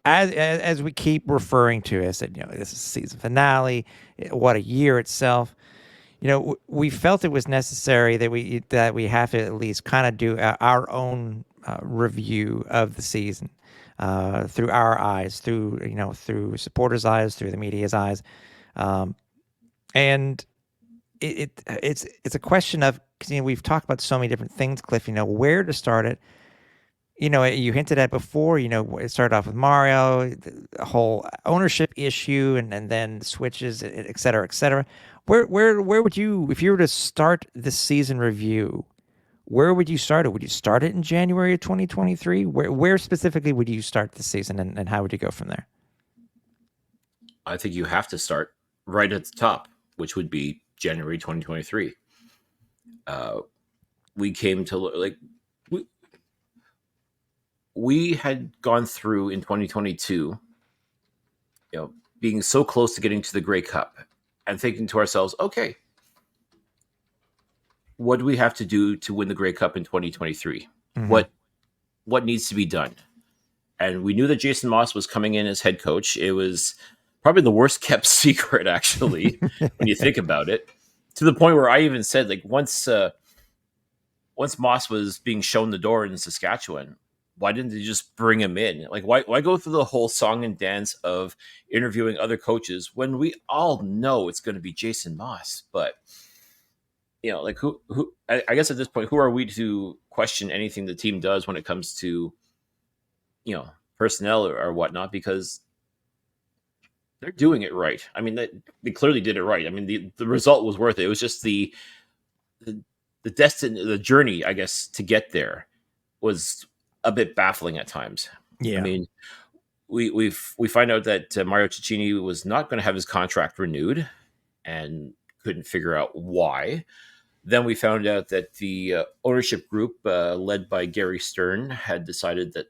as we keep referring to it, I said, this is season finale. What a year itself. We felt it was necessary that we have to at least kind of do our own review of the season through our eyes, through supporters' eyes, through the media's eyes, and it's a question of, because we've talked about so many different things, Cliff. Where to start it. You hinted at before. It started off with Mario, the whole ownership issue, and then switches, et cetera, et cetera. Where would you, if you were to start the season review, where would you start it? Would you start it in January of 2023? Where specifically would you start the season, and how would you go from there? I think you have to start right at the top, which would be January 2023. We came to we had gone through in 2022, being so close to getting to the Grey Cup and thinking to ourselves, okay, what do we have to do to win the Grey Cup in 2023? Mm-hmm. What needs to be done? And we knew that Jason Moss was coming in as head coach. It was probably the worst kept secret, actually, when you think about it, to the point where I even said, once Moss was being shown the door in Saskatchewan, why didn't they just bring him in? Why go through the whole song and dance of interviewing other coaches when we all know it's going to be Jason Moss? But who? I guess at this point, who are we to question anything the team does when it comes to personnel or whatnot? Because they're doing it right. I mean, they clearly did it right. I mean, the result was worth it. It was just the destiny, the journey, I guess, to get there was a bit baffling at times. Yeah. I mean, we find out that Mario Cecchini was not going to have his contract renewed and couldn't figure out why. Then we found out that the ownership group, led by Gary Stern, had decided that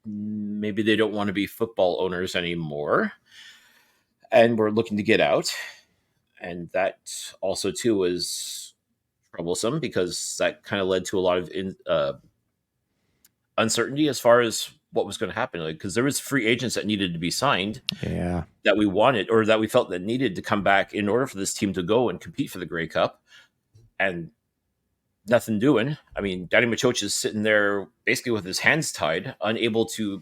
maybe they don't want to be football owners anymore and were looking to get out. And that also, too, was troublesome because that kind of led to a lot of uncertainty as far as what was going to happen. Because there was free agents that needed to be signed, that we wanted, or that we felt that needed to come back in order for this team to go and compete for the Grey Cup, and nothing doing. I mean, Danny Machocha is sitting there basically with his hands tied, unable to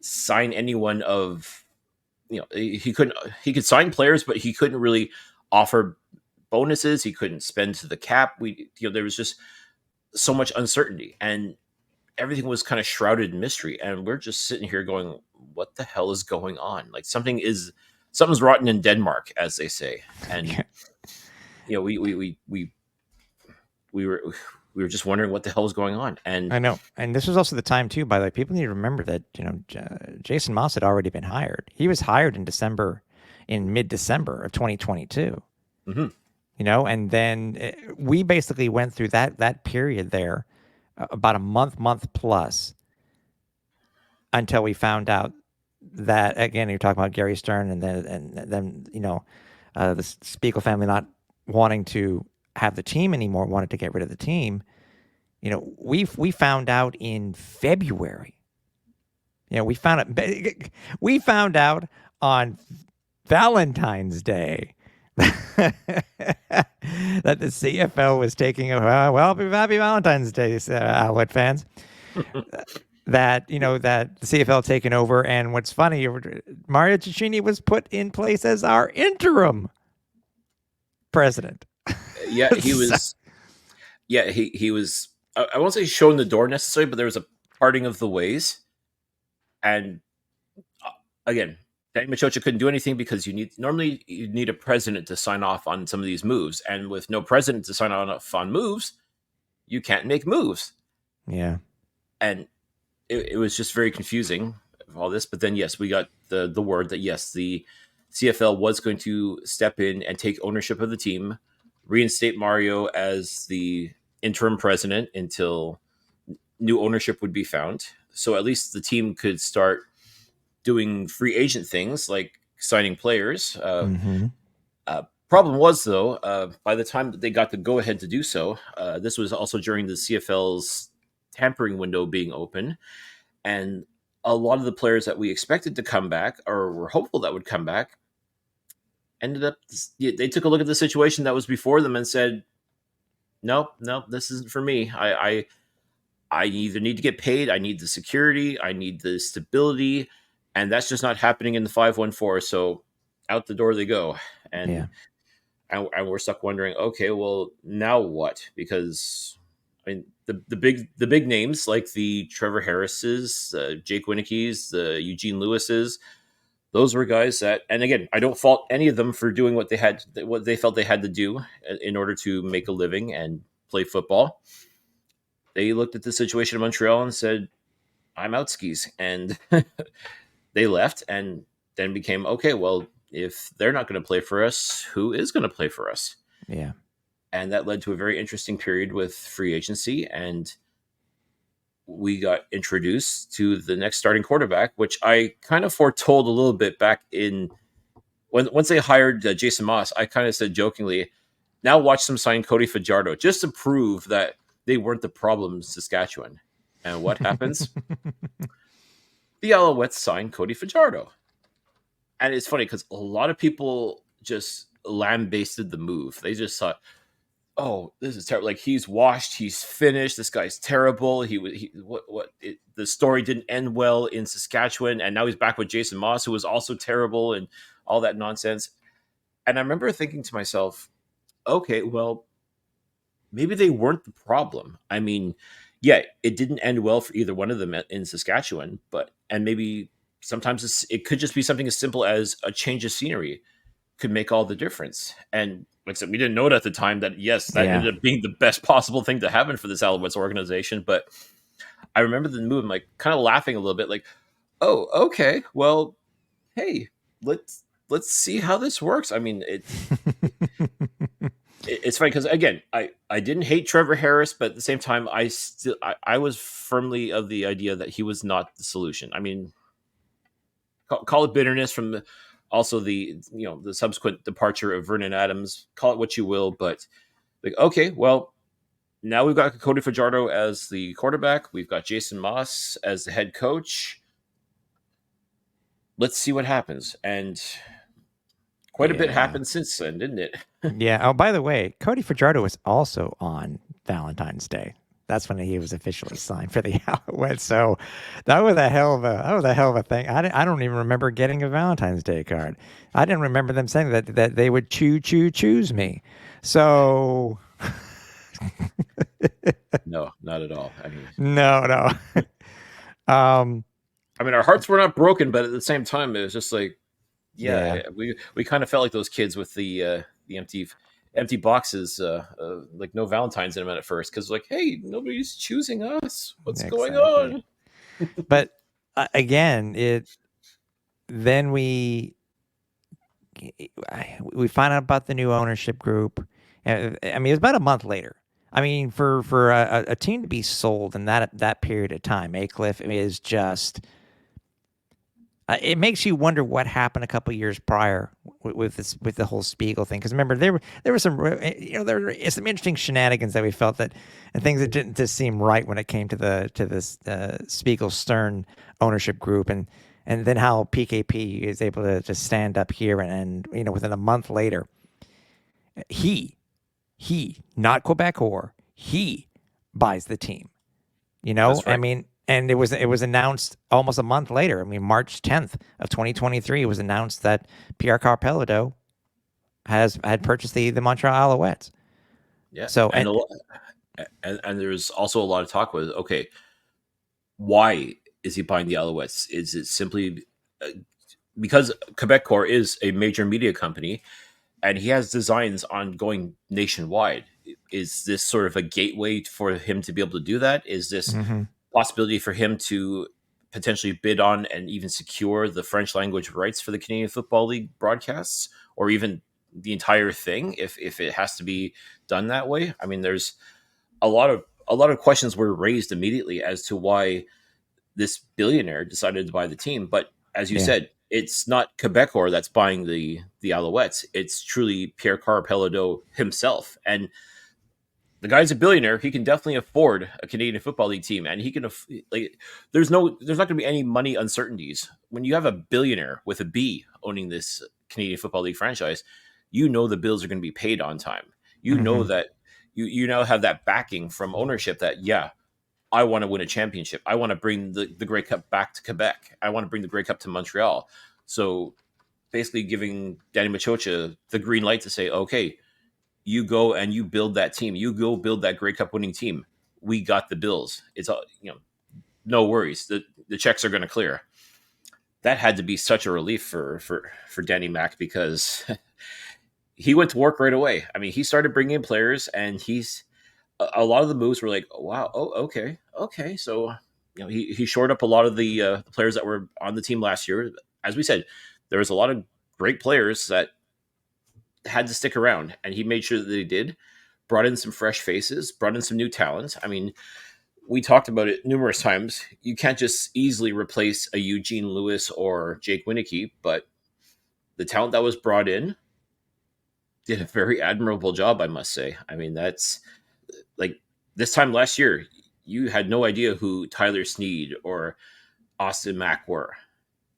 sign anyone of, he could sign players, but he couldn't really offer bonuses. He couldn't spend to the cap. There was just so much uncertainty, and everything was kind of shrouded in mystery. And we're just sitting here going, what the hell is going on? Something's rotten in Denmark, as they say. And, we were just wondering what the hell was going on. And I know. And this was also the time too, by the way, people need to remember that, Jason Moss had already been hired. He was hired in mid-December of 2022, mm-hmm. And then we basically went through that period there, about a month plus, until we found out that, again, you're talking about Gary Stern and then the Spiegel family not wanting to have the team anymore, wanted to get rid of the team. We found out in February. We found out on Valentine's Day that the CFL was taking a happy Valentine's Day, Alouette fans. that the CFL taken over, and what's funny, Mario Cecchini was put in place as our interim president. Yeah, he was. Yeah, he was. I won't say shown the door necessarily, but there was a parting of the ways. And again, Danny Machocha couldn't do anything because you need a president to sign off on some of these moves, and with no president to sign off on moves, you can't make moves. Yeah, and it was just very confusing, all this. But then, yes, we got the word that yes, the CFL was going to step in and take ownership of the team, reinstate Mario as the interim president until new ownership would be found. So at least the team could start doing free agent things like signing players. Problem was, though, by the time that they got the go-ahead to do so, this was also during the CFL's tampering window being open, and a lot of the players that we expected to come back or were hopeful that would come back ended up, they took a look at the situation that was before them and said, nope, nope, this isn't for me. I either need to get paid, I need the security, I need the stability, and that's just not happening in the 514. So out the door they go. Yeah. And we're stuck wondering, okay, well, now what? Because I mean, the big names like the Trevor Harrises, Jake Winicke's, the Eugene Lewis's, those were guys that, and again, I don't fault any of them for doing what they felt they had to do in order to make a living and play football. They looked at the situation in Montreal and said, "I'm out skis," and they left, and then became, okay, well, if they're not going to play for us, who is going to play for us? Yeah. And that led to a very interesting period with free agency, and we got introduced to the next starting quarterback, which I kind of foretold a little bit back in once they hired Jason Moss. I kind of said jokingly, now watch them sign Cody Fajardo just to prove that they weren't the problem in Saskatchewan. And what happens? The Alouettes signed Cody Fajardo. And it's funny because a lot of people just lambasted the move. They just thought, oh, this is terrible. Like, he's washed, he's finished. This guy's terrible. The story didn't end well in Saskatchewan, and now he's back with Jason Moss, who was also terrible, and all that nonsense. And I remember thinking to myself, okay, well, maybe they weren't the problem. I mean, yeah, it didn't end well for either one of them in Saskatchewan, and maybe sometimes it could just be something as simple as a change of scenery could make all the difference. And like I said, we didn't know it at the time that, yes, that ended up being the best possible thing to happen for this Alouettes organization. But I remember the move, like, kind of laughing a little bit, like, oh, okay, well, hey, let's see how this works. I mean, it's funny because, again, I didn't hate Trevor Harris, but at the same time, I was firmly of the idea that he was not the solution. I mean, call it bitterness from also the subsequent departure of Vernon Adams. Call it what you will, but like, okay, well, now we've got Cody Fajardo as the quarterback. We've got Jason Moss as the head coach. Let's see what happens. And quite a bit happened since then, didn't it? Yeah. Oh, by the way, Cody Fajardo was also on Valentine's Day. That's when he was officially signed for the Alouettes. So that was a hell of a thing. I don't even remember getting a Valentine's Day card. I didn't remember them saying that they would choose me. So No, not at all. I mean, no. I mean, our hearts were not broken, but at the same time, it was just like, we kind of felt like those kids with the empty boxes, like no Valentines in them at first, because like, hey, nobody's choosing us. What's going on? But again, then we find out about the new ownership group. I mean, it was about a month later. I mean, for a team to be sold in that period of time, Aycliffe is just. It makes you wonder what happened a couple years prior with the whole Spiegel thing. Because remember, there were some there were some interesting shenanigans that we felt that, and things that didn't just seem right when it came to this Spiegel Stern ownership group, and then how PKP is able to just stand up here and within a month later, he not Quebecor, he buys the team. Right. I mean. And it was announced almost a month later. I mean, March 10th of 2023, it was announced that Pierre Carpelado had purchased the Montreal Alouettes. Yeah. So and there's also a lot of talk with, okay, why is he buying the Alouettes? Is it simply because Quebecor is a major media company and he has designs on going nationwide? Is this sort of a gateway for him to be able to do that? Is this possibility for him to potentially bid on and even secure the French language rights for the Canadian Football League broadcasts, or even the entire thing if it has to be done that way? I mean, there's a lot of questions were raised immediately as to why this billionaire decided to buy the team. But as you said, it's not Quebecor that's buying the Alouettes. It's truly Pierre Carpelado himself. And The guy's a billionaire. He can definitely afford a Canadian Football League team, and he can like. There's not going to be any money uncertainties when you have a billionaire with a B owning this Canadian Football League franchise. You know the bills are going to be paid on time. You know Hmm. that you now have that backing from ownership that yeah, I want to win a championship. I want to bring the Grey Cup back to Quebec. I want to bring the Grey Cup to Montreal. So basically, giving Danny Machocha the green light to say, okay, you go and you build that team. You go build that Grey Cup winning team. We got the bills. It's all no worries. The checks are going to clear. That had to be such a relief for Danny Mac because he went to work right away. I mean, he started bringing in players, and he's a lot of the moves were like, oh, wow, oh, okay, okay. So he shored up a lot of the players that were on the team last year. As we said, there was a lot of great players that had to stick around, and he made sure that they did. Brought in some fresh faces, brought in some new talent. I mean, we talked about it numerous times. You can't just easily replace a Eugene Lewis or Jake Winicki, but the talent that was brought in did a very admirable job, I must say. I mean, that's like this time last year, you had no idea who Tyler Sneed or Austin Mack were,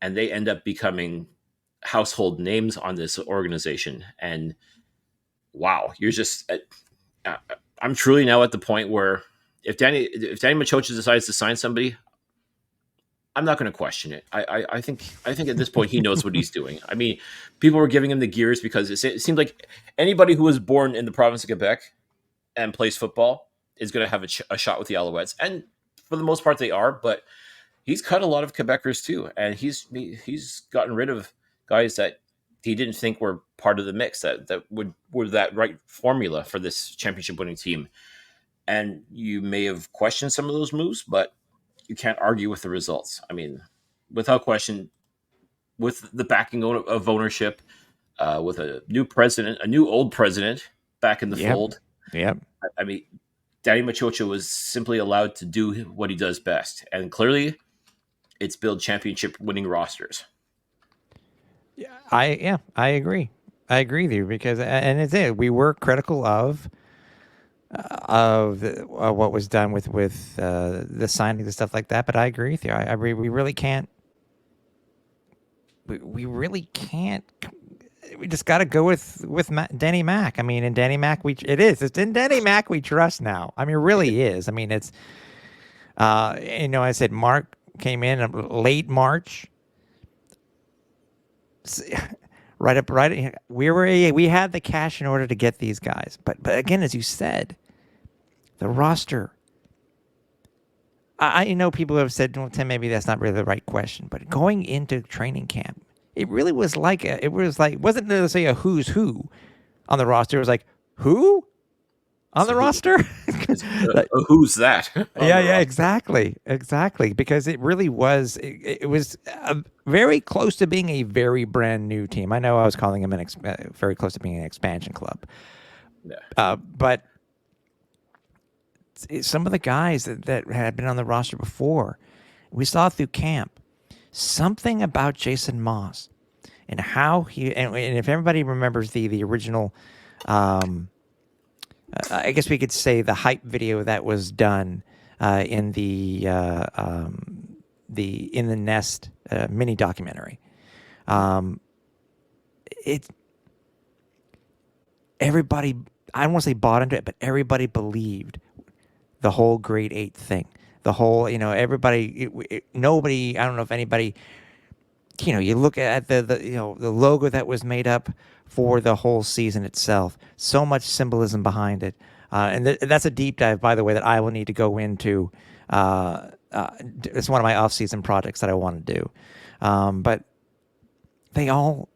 and they end up becoming household names on this organization. And wow, you're just I'm truly now at the point where if Danny Machocha decides to sign somebody, I'm not going to question it. I think at this point he knows what he's doing. I mean, people were giving him the gears because it seemed like anybody who was born in the province of Quebec and plays football is going to have a shot with the Alouettes, and for the most part they are. But he's cut a lot of Quebecers too, and he's gotten rid of guys that he didn't think were part of the mix that were that right formula for this championship winning team. And you may have questioned some of those moves, but you can't argue with the results. I mean, without question, with the backing of ownership, with a new president, a new old president back in the Yep. fold. Yep. I mean, Danny Machocha was simply allowed to do what he does best, and clearly, it's build championship winning rosters. I agree. I agree with you because and it's it. We were critical of what was done with the signings and stuff like that, but I agree with you. We really can't. We really can't. We just got to go with Danny Mac. I mean, in Danny Mac, it's in Danny Mac we trust now. I mean, it really is. I mean, it's I said Mark came in late March. Right. We had the cash in order to get these guys, but again, as you said, the roster. I know people have said, well, Tim, maybe that's not really the right question, but going into training camp, it really was like wasn't necessarily a who's who on the roster. It was like who on So the roster. Like, who's that on yeah, the yeah, roster? exactly, because it really was. It was very close to being a very brand new team. I know I was calling them very close to being an expansion club, Yeah. but some of the guys that had been on the roster before, we saw through camp something about Jason Moss and how and if everybody remembers the original, I guess we could say the hype video that was done in the In the Nest mini documentary. It everybody, I don't want to say bought into it, but everybody believed the whole grade 8 thing. The whole, everybody, nobody, I don't know if anybody, you look at the logo that was made up for the whole season itself. So much symbolism behind it. And that's a deep dive, by the way, that I will need to go into. It's one of my off-season projects that I want to do. But they all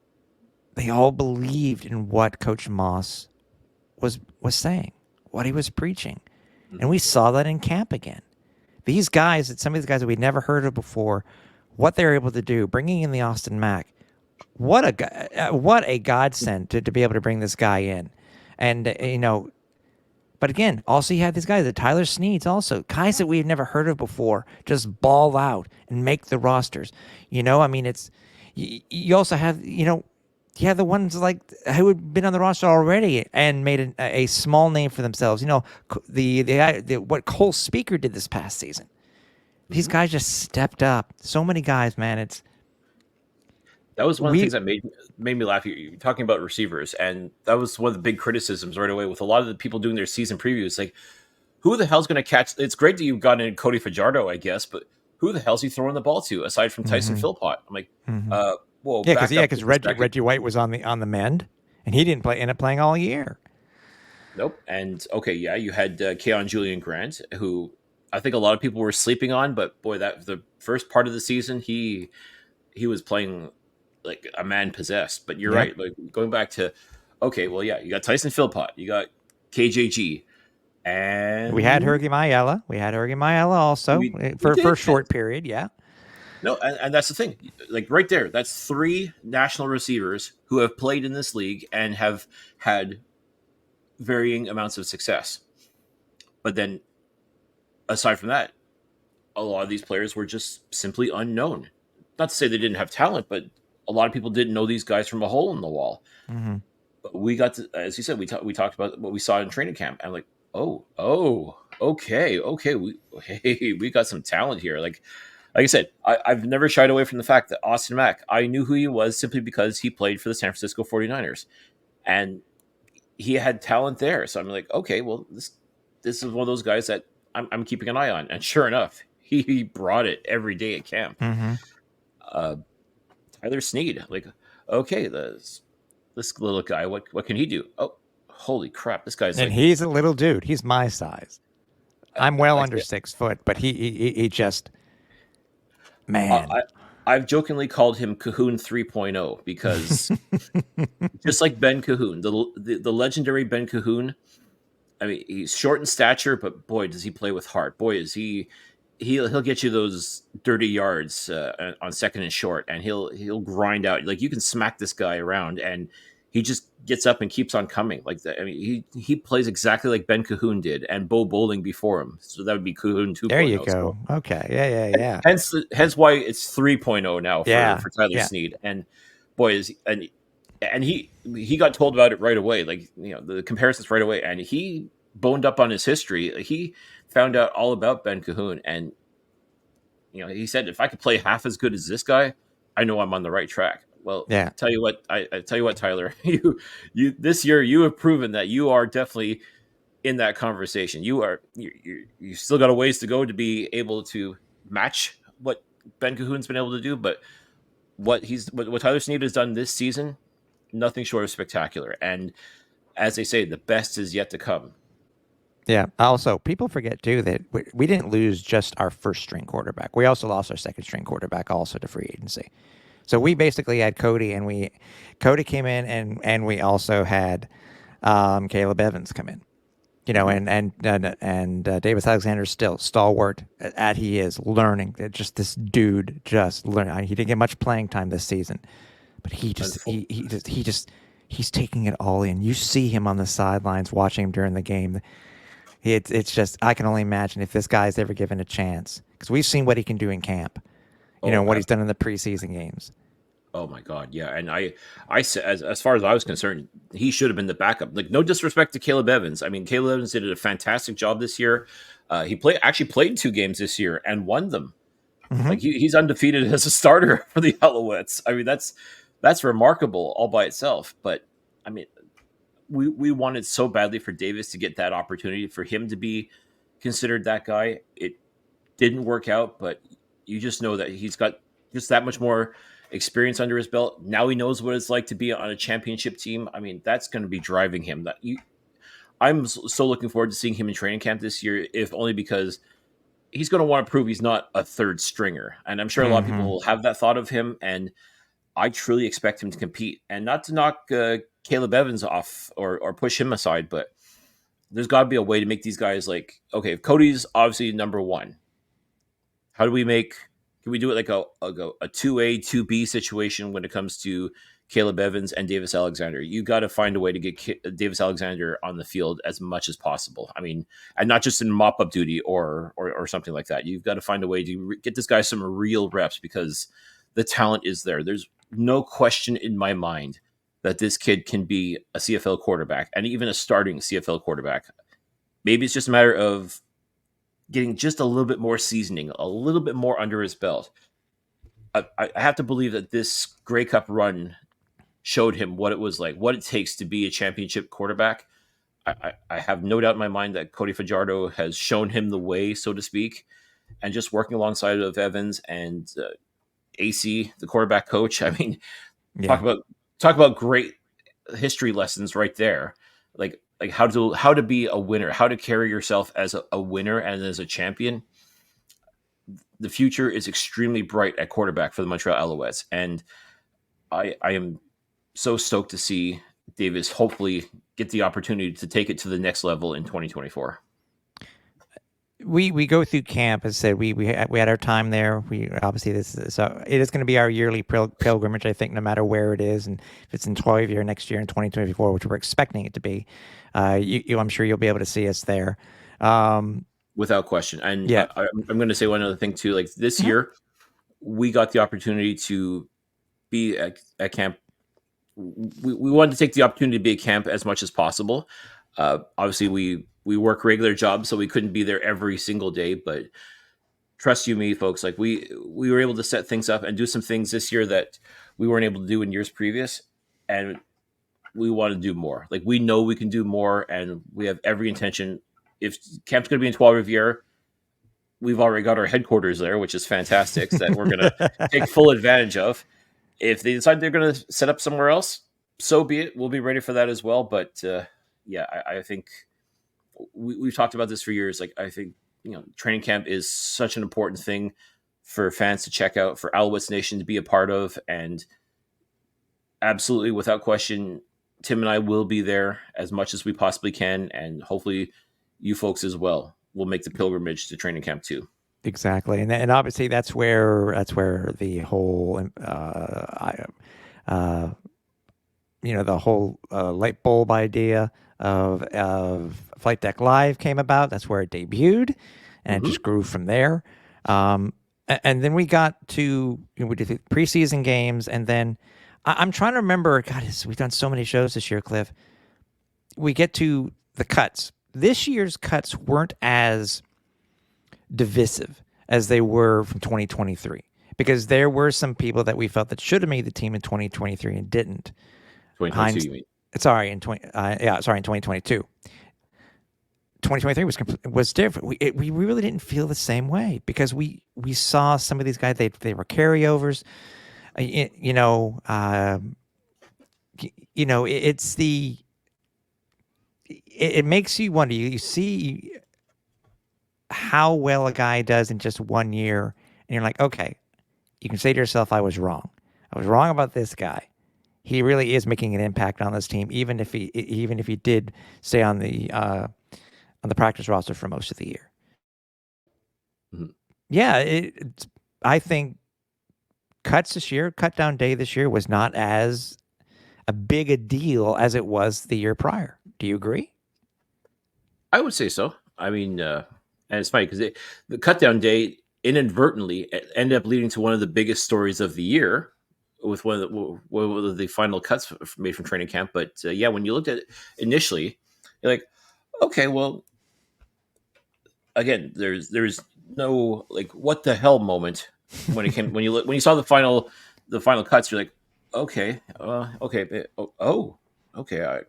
believed in what Coach Moss was saying, what he was preaching. And we saw that in camp again. These guys, some of these guys that we'd never heard of before, what they were able to do, bringing in the Austin Mack, what a godsend to be able to bring this guy in. And, but again, also you had these guys, the Tyler Sneeds also, guys that we've never heard of before, just ball out and make the rosters. I mean, you also have, Yeah, the ones like who had been on the roster already and made a small name for themselves. You know, the what Cole Speaker did this past season. These Mhm. guys just stepped up. So many guys, man. It's That was one of the we. things that made me laugh. You're talking about receivers, and that was one of the big criticisms right away with a lot of the people doing their season previews. Like, who the hell's going to catch? It's great that you've gotten in Cody Fajardo, I guess, but who the hell's he throwing the ball to aside from Tyson Mm-hmm, Philpott? I'm like, mm-hmm. whoa, Yeah, because back up for just a second. Reggie White was on the mend, and he didn't end up playing all year. Nope. And okay, yeah, you had Keon Julian Grant, who I think a lot of people were sleeping on, but boy, that the first part of the season, he was playing like a man possessed. But you're Yep. right. Like going back to, okay, well, yeah, you got Tyson Philpott, you got KJG, We had and Hergy Mayella. We had Hergy Mayella also we for a did. And short period. Yeah. no, and that's the thing. Like right there, that's three national receivers who have played in this league and have had varying amounts of success. But then aside from that, a lot of these players were just simply unknown. Not to say they didn't have talent, but a lot of people didn't know these guys from a hole in the wall. Mm-hmm. But we got to, as you said, we talked about what we saw in training camp. I'm like, okay, we got some talent here. Like I said, I've never shied away from the fact that Austin Mack, I knew who he was simply because he played for the San Francisco 49ers. And he had talent there. So I'm like, okay, well, this is one of those guys that I'm keeping an eye on. And sure enough, he brought it every day at camp. Mm-hmm. Uh, Tyler Snead, like, okay, this little guy, what can he do? Oh, holy crap, this guy's And like, he's a little dude. He's my size. I'm well like under 6 foot, but he just man. I, I've jokingly called him Cahoon 3.0 because just like Ben Cahoon, the legendary Ben Cahoon. I mean, he's short in stature, but boy, does he play with heart. Boy, is he'll get you those dirty yards on second and short, and he'll grind out. Like you can smack this guy around, and he just gets up and keeps on coming. Like that. I mean, he plays exactly like Ben Cahoon did, and Bo Bowling before him. So that would be Cahoon There you 2.0. So go. Okay. Yeah. hence why it's 3.0 now Yeah. for Tyler Yeah. Snead. And boy, is and he got told about it right away. Like the comparisons right away, and he boned up on his history. He found out all about Ben Cahoon, and he said, if I could play half as good as this guy, I know I'm on the right track. Well, Yeah. tell you what, I tell you what, Tyler, you this year you have proven that you are definitely in that conversation. You still got a ways to go to be able to match what Ben Cahoon's been able to do, but what Tyler Snead has done this season, nothing short of spectacular. And as they say, the best is yet to come. Yeah. Also, people forget too that we didn't lose just our first string quarterback. We also lost our second string quarterback also to free agency. So we basically had Cody, and Cody came in, and we also had Caleb Evans come in. Mhm. And Davis Alexander still stalwart at he is learning. Just this dude just learning. He didn't get much playing time this season, but Unfo- he's taking it all in. You see him on the sidelines watching him during the game. It's just I can only imagine if this guy's ever given a chance because we've seen what he can do in camp. oh, What he's done in the preseason games. oh my God, yeah. And I said, as far as I was concerned, he should have been the backup. Like, no disrespect to Caleb Evans. I mean, Caleb Evans did a fantastic job this year. He actually played 2 games this year and won them. Mm-hmm. Like he's undefeated as a starter for the Alouettes. I mean, that's remarkable all by itself. But I mean, we wanted so badly for Davis to get that opportunity for him to be considered that guy. It didn't work out, but you just know that he's got just that much more experience under his belt. Now he knows what it's like to be on a championship team. I mean, that's going to be driving him. I'm so looking forward to seeing him in training camp this year, if only because he's going to want to prove he's not a third stringer. And I'm sure a lot of people Mm-hmm. will have that thought of him. And I truly expect him to compete, and not to knock Caleb Evans off or push him aside, but there's got to be a way to make these guys like, okay, if Cody's obviously number one, how do we make? Can we do it like a 2A 2B situation when it comes to Caleb Evans and Davis Alexander? You got to find a way to get Davis Alexander on the field as much as possible. I mean, and not just in mop up duty or something like that. You've got to find a way to get this guy some real reps because the talent is there. There's no question in my mind that this kid can be a CFL quarterback and even a starting CFL quarterback. Maybe it's just a matter of getting just a little bit more seasoning, a little bit more under his belt. I have to believe that this Grey Cup run showed him what it was like, what it takes to be a championship quarterback. I have no doubt in my mind that Cody Fajardo has shown him the way, so to speak, and just working alongside of Evans and AC, the quarterback coach. I mean, talk Yeah. about talk about great history lessons right there. Like how to be a winner, how to carry yourself as a winner and as a champion. The future is extremely bright at quarterback for the Montreal Alouettes, and I am so stoked to see Davis hopefully get the opportunity to take it to the next level in 2024. We go through camp. As I said, we had our time there. We obviously so it is going to be our yearly pilgrimage. I think no matter where it is, and if it's in 12 year next year in 2024, which we're expecting it to be, I'm sure you'll be able to see us there. Without question. And Yeah. I'm going to say one other thing too. Like this Mhm. year, we got the opportunity to be at camp. We wanted to take the opportunity to be at camp as much as possible. Obviously, we work regular jobs, so we couldn't be there every single day. But trust you me, folks, like we were able to set things up and do some things this year that we weren't able to do in years previous, and we want to do more. Like we know we can do more, and we have every intention. If camp's going to be in 12 Riviere, we've already got our headquarters there, which is fantastic. So that we're going to take full advantage of. If they decide they're going to set up somewhere else, so be it. We'll be ready for that as well. But yeah, I think we've talked about this for years. Like I think training camp is such an important thing for fans to check out, for Alouettes Nation to be a part of, and absolutely, without question, Tim and I will be there as much as we possibly can, and hopefully, you folks as well will make the pilgrimage to training camp too. Exactly, and obviously that's where the whole uh, the whole light bulb idea of Flight Deck Live came about. That's where it debuted, and it Mm-hmm. just grew from there. And then we got to we did the preseason games, and then I'm trying to remember. God, we've done so many shows this year, Cliff. We get to the cuts. This year's cuts weren't as divisive as they were from 2023 because there were some people that we felt that should have made the team in 2023 and didn't. 2022, Heinz, you mean? sorry, in 2022. 2023 was different. We really didn't feel the same way because we saw some of these guys, they were carryovers. It's it makes you wonder. You see how well a guy does in just 1 year, and you're like, okay, you can say to yourself, I was wrong. I was wrong about this guy. He really is making an impact on this team, even if he did stay on the practice roster for most of the year. Mhm. Yeah, I think cut down day this year was not as a big a deal as it was the year prior. Do you agree? I would say so. I mean, and it's funny because the cut down day inadvertently ended up leading to one of the biggest stories of the year with one of the final cuts made from training camp. But yeah, when you looked at it initially, you're like, okay, well, again, there's no like what the hell moment when it came when you saw the final cuts. You're like, okay, okay, okay.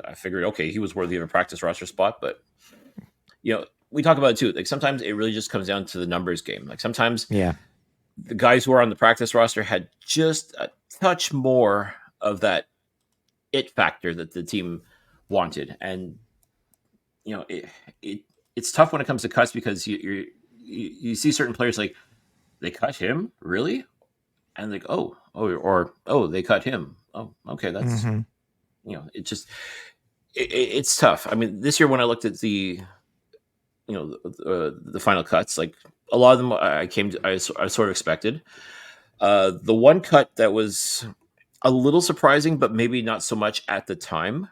I figured okay he was worthy of a practice roster spot, but we talk about it too. Like sometimes it really just comes down to the numbers game. Like sometimes Yeah. the guys who are on the practice roster had just a touch more of that it factor that the team wanted, and it it's tough when it comes to cuts because you see certain players like they cut him really, and like or oh they cut him. Oh, okay, that's Mm-hmm. it just it's tough. I mean, this year when I looked at the final cuts, like a lot of them I sort of expected. The one cut that was a little surprising, but maybe not so much at the time,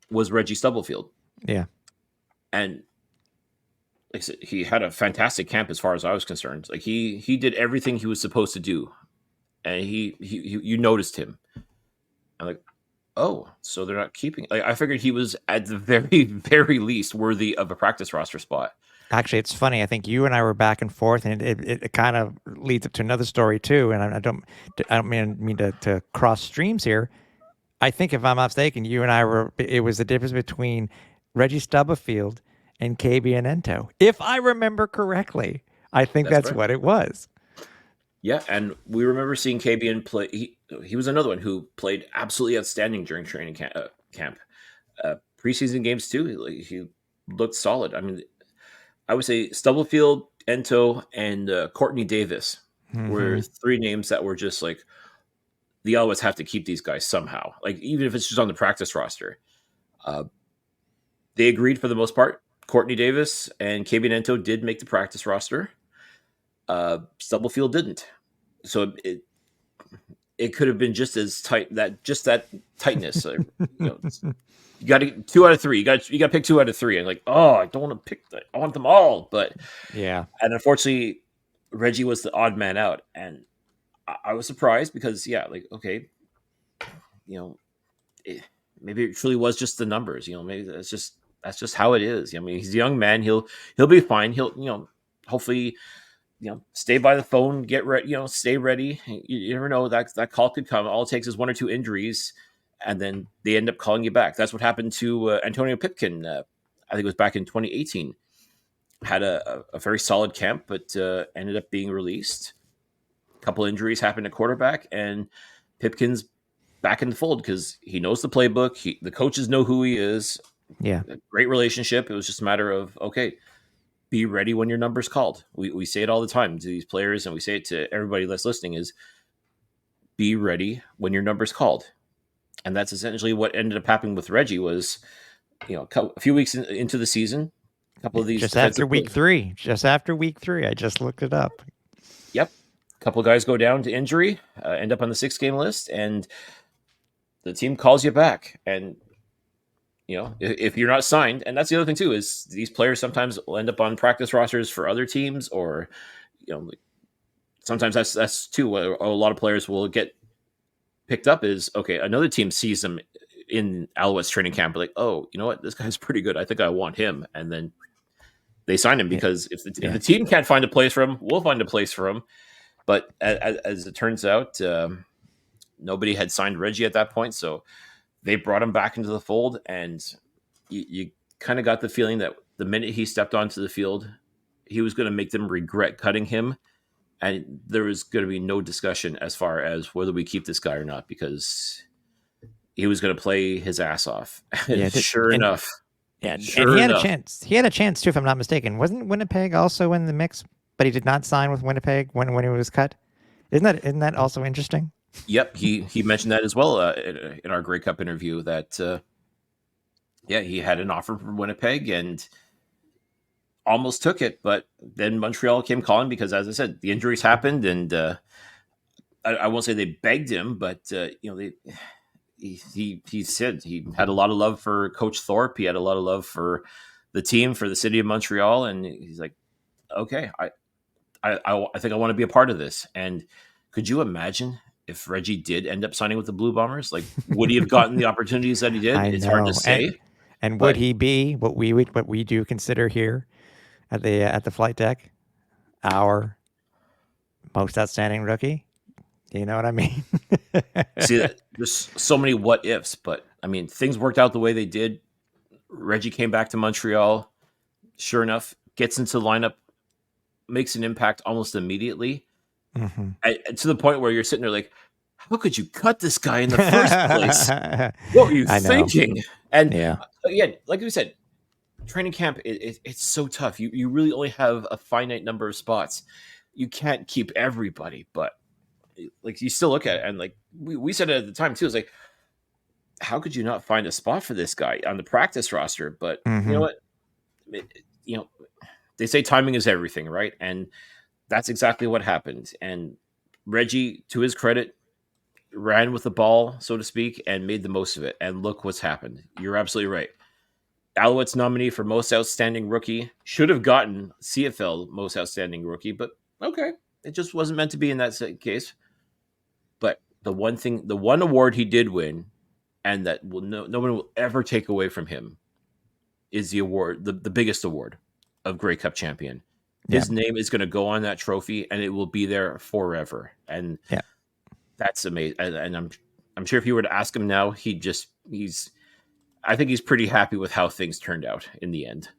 was Reggie Stubblefield, Yeah. and like I said, he had a fantastic camp as far as I was concerned. Like he did everything he was supposed to do, and he you noticed him. I'm like, oh, so they're not keeping. Like, I figured he was at the very, very least worthy of a practice roster spot. Actually, it's funny. I think you and I were back and forth, and it kind of leads up to another story too. And I don't mean to cross streams here. I think if I'm not mistaken, you and I were. It was the difference between Reggie Stubblefield and KB Anento, if I remember correctly. I think That's that's correct. what it was. Yeah, and we remember seeing KBN play. He was another one who played absolutely outstanding during training camp. Preseason games too. He looked solid. I mean, I would say Stubblefield, Ento, and Courtney Davis were Mm-hmm. three names that were just like the Alouettes have to keep these guys somehow. Like even if it's just on the practice roster, uh, they agreed for the most part. Courtney Davis and KB Ento did make the practice roster. Stubblefield didn't. So it could have been just as tight that tightness. You got to 2 out of 3. You got to pick 2 out of 3. And like, oh, I don't want to pick. I want them all, but Yeah. and unfortunately, Reggie was the odd man out, and I was surprised because like okay, you know, it, maybe it truly was just the numbers. Maybe that's just how it is. I mean, he's a young man. He'll be fine. He'll hopefully stay by the phone, get ready, stay ready. You never know that call could come. All it takes is 1 or 2 injuries, and then they end up calling you back. That's what happened to Antonio Pipkin. I think it was back in 2018. Had a very solid camp, but ended up being released. A couple injuries happened at quarterback, and Pipkin's back in the fold because he knows the playbook. The coaches know who he is. Yeah. A great relationship. It was just a matter of okay, be ready when your number's called. We say it all the time to these players, and we say it to everybody that's listening: is be ready when your number's called. And that's essentially what ended up happening with Reggie. Was a few weeks into the season, a couple of these Just after defensive, week 3. Just after week 3. I just looked it up. yep, a couple of guys go down to injury, end up on the 6-game list, and the team calls you back. And if you're not signed, and that's the other thing too, is these players sometimes will end up on practice rosters for other teams, or sometimes that's too what a lot of players will get picked up is okay. Another team sees them in Alouettes training camp, like, oh, you know what, this guy's pretty good. I think I want him, and then they sign him Yeah. because if the Yeah. team can't find a place for him, we'll find a place for him. But as it turns out, nobody had signed Reggie at that point, so they brought him back into the fold, and you kind of got the feeling that the minute he stepped onto the field, he was going to make them regret cutting him, and there was going to be no discussion as far as whether we keep this guy or not because he was going to play his ass off. Yeah. Sure And enough, yeah, and sure he had a enough, chance. He had a chance too, if I'm not mistaken. Wasn't Winnipeg also in the mix? But he did not sign with Winnipeg when he was cut. Isn't that also interesting? yep, he mentioned that as well in our Grey Cup interview that he had an offer from Winnipeg and almost took it, but then Montreal came calling because, as I said, the injuries happened, and I won't say they begged him, but he said he had a lot of love for Coach Thorpe. He had a lot of love for the team, for the city of Montreal, and he's like, okay, I think I want to be a part of this. And could you imagine if Reggie did end up signing with the Blue Bombers? Like, would he have gotten the opportunities that he did? I It's hard to know. say, And would but he be what we do consider here at the flight deck our most outstanding rookie? You know what I mean? see, there's so many what ifs. But I mean, things worked out the way they did. Reggie came back to Montreal. Sure enough, gets into the lineup, makes an impact almost immediately. Mm-hmm. To the point where you're sitting there like, how could you cut this guy in the first place? What were you I know. thinking? And Yeah. again, like we said, training camp, it's so tough. You really only have a finite number of spots. You can't keep everybody, but like you still look at it, and like we said it at the time too. It's like, how could you not find a spot for this guy on the practice roster? But you know Mm-hmm. what? You know, they say timing is everything, right? And that's exactly what happened. And Reggie, to his credit, ran with the ball, so to speak, and made the most of it. And look what's happened. You're absolutely right. Alouettes nominee for most outstanding rookie should have gotten CFL most outstanding rookie, but okay, it just wasn't meant to be in that case. But the one award he did win, and that will no one will ever take away from him, is the award, the biggest award of Grey Cup champion. Yeah. His name is going to go on that trophy, and it will be there forever. And Yeah. that's amazing. And I'm sure if you were to ask him now, he's I think he's pretty happy with how things turned out in the end.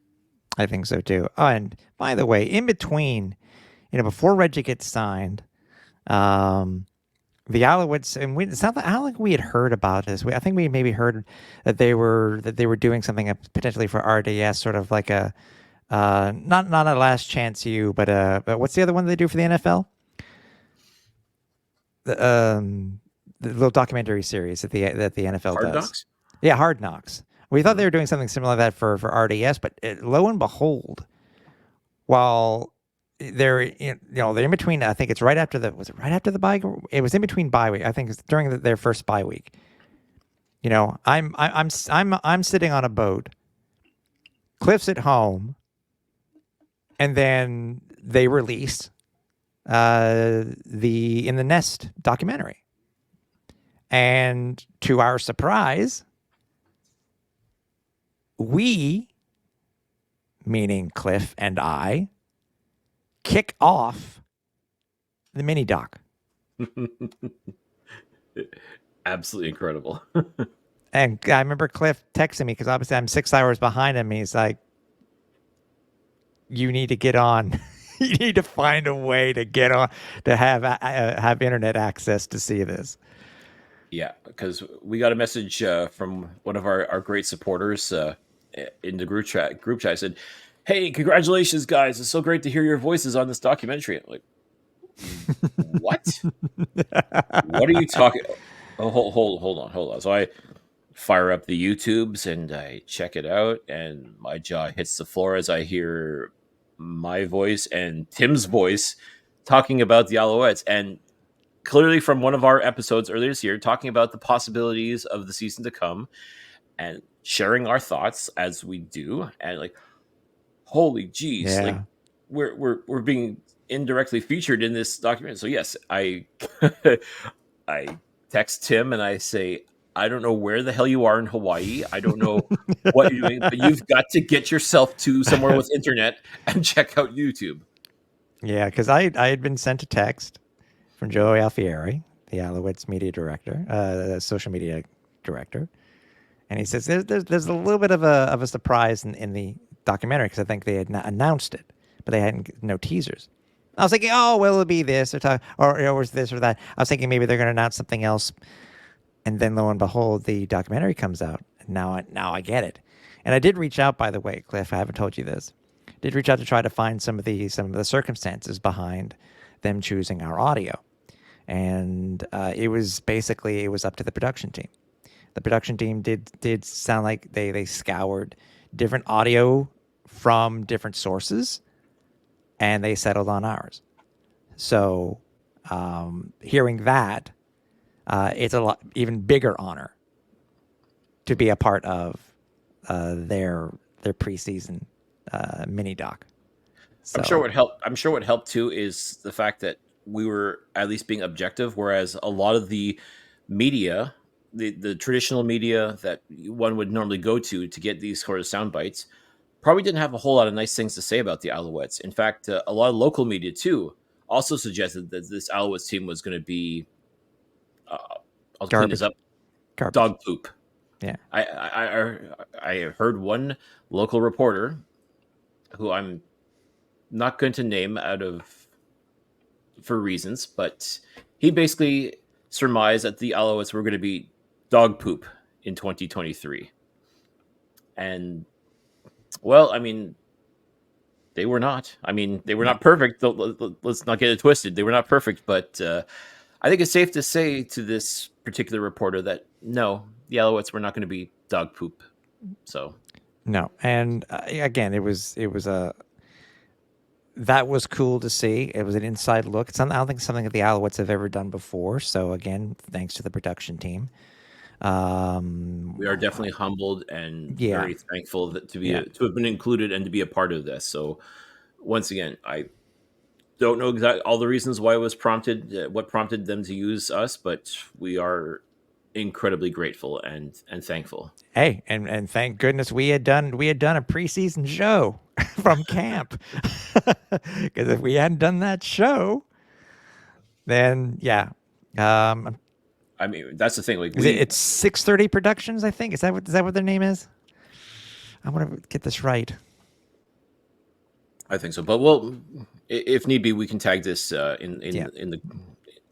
I think so too. Oh, and by the way, in between, before Reggie gets signed, um, the Alouettes, and it's not that I don't think we had heard about this. I think we maybe heard that they were doing something potentially for RDS, sort of like a not a last chance you, but what's the other one they do for the NFL? The little documentary series that the NFL Hard does. Knocks. Yeah, Hard Knocks. We thought they were doing something similar to that for RDS, but lo and behold, while they're they're in between. I think it's right after was it right after the bye? It was in between bye week. I think it's during their first bye week. I'm sitting on a boat. Cliff's at home, and then they release the In the Nest documentary, and to our surprise, we, meaning Cliff and I, kick off the mini doc. Absolutely incredible. And I remember Cliff texting me because obviously I'm 6 hours behind him. He's like, "You need to get on. You need to find a way to get on to have internet access to see this." Yeah, because we got a message from one of our great supporters in the group chat. I said, "Hey, congratulations, guys! It's so great to hear your voices on this documentary." I'm like, what? What are you talking? Oh, hold on. So I fire up the YouTubes and I check it out, and my jaw hits the floor as I hear my voice and Tim's voice talking about the Alouettes, and clearly from one of our episodes earlier this year, talking about the possibilities of the season to come and sharing our thoughts as we do, and like, holy geez, like Yeah. we're being indirectly featured in this document. So yes, I I text Tim and I say, I don't know where the hell you are in Hawaii. I don't know what you're doing, but you've got to get yourself to somewhere with internet and check out YouTube. Yeah, because I had been sent a text from Joe Alfieri, the Alouettes media director, social media director, and he says there's a little bit of a surprise in the documentary because I think they had announced it, but they hadn't no teasers. I was thinking, oh, well, it'll be this or was this or that. I was thinking maybe they're going to announce something else, and then lo and behold, the documentary comes out. And now I get it. And I did reach out, by the way, Cliff. I haven't told you this. Did reach out to try to find some of the circumstances behind them choosing our audio, and it was up to the production team. The production team did sound like they scoured different audio from different sources, and they settled on ours. So hearing that, it's a lot even bigger honor to be a part of their preseason mini doc. So, I'm sure what helped too is the fact that we were at least being objective, whereas a lot of the media, the traditional media that one would normally go to get these sort of sound bites, probably didn't have a whole lot of nice things to say about the Alouettes. In fact, a lot of local media too also suggested that this Alouettes team was going to be, I'll clean this up, garbage. dog poop. Yeah. I heard one local reporter who I'm not going to name for reasons, but he basically surmised that the Alouettes were going to be dog poop in 2023. And well, I mean, they were not. I mean, they were not perfect. Let's not get it twisted. They were not perfect, but I think it's safe to say to this particular reporter that no, the Alouettes were not going to be dog poop. So no, and again, it was that was cool to see. It was an inside look. I don't think it's something that the Alouettes have ever done before. So again, thanks to the production team. We are definitely humbled and very thankful to have been included and to be a part of this. So once again, Don't know exactly all the reasons why it was prompted, what prompted them to use us, but we are incredibly grateful and thankful. Hey, and thank goodness we had done a preseason show from camp. Because if we hadn't done that show, then yeah. Um, I mean, that's the thing. Like it's 630 Productions, I think. Is that what their name is? I want to get this right. I think so. But if need be, we can tag this Yeah. in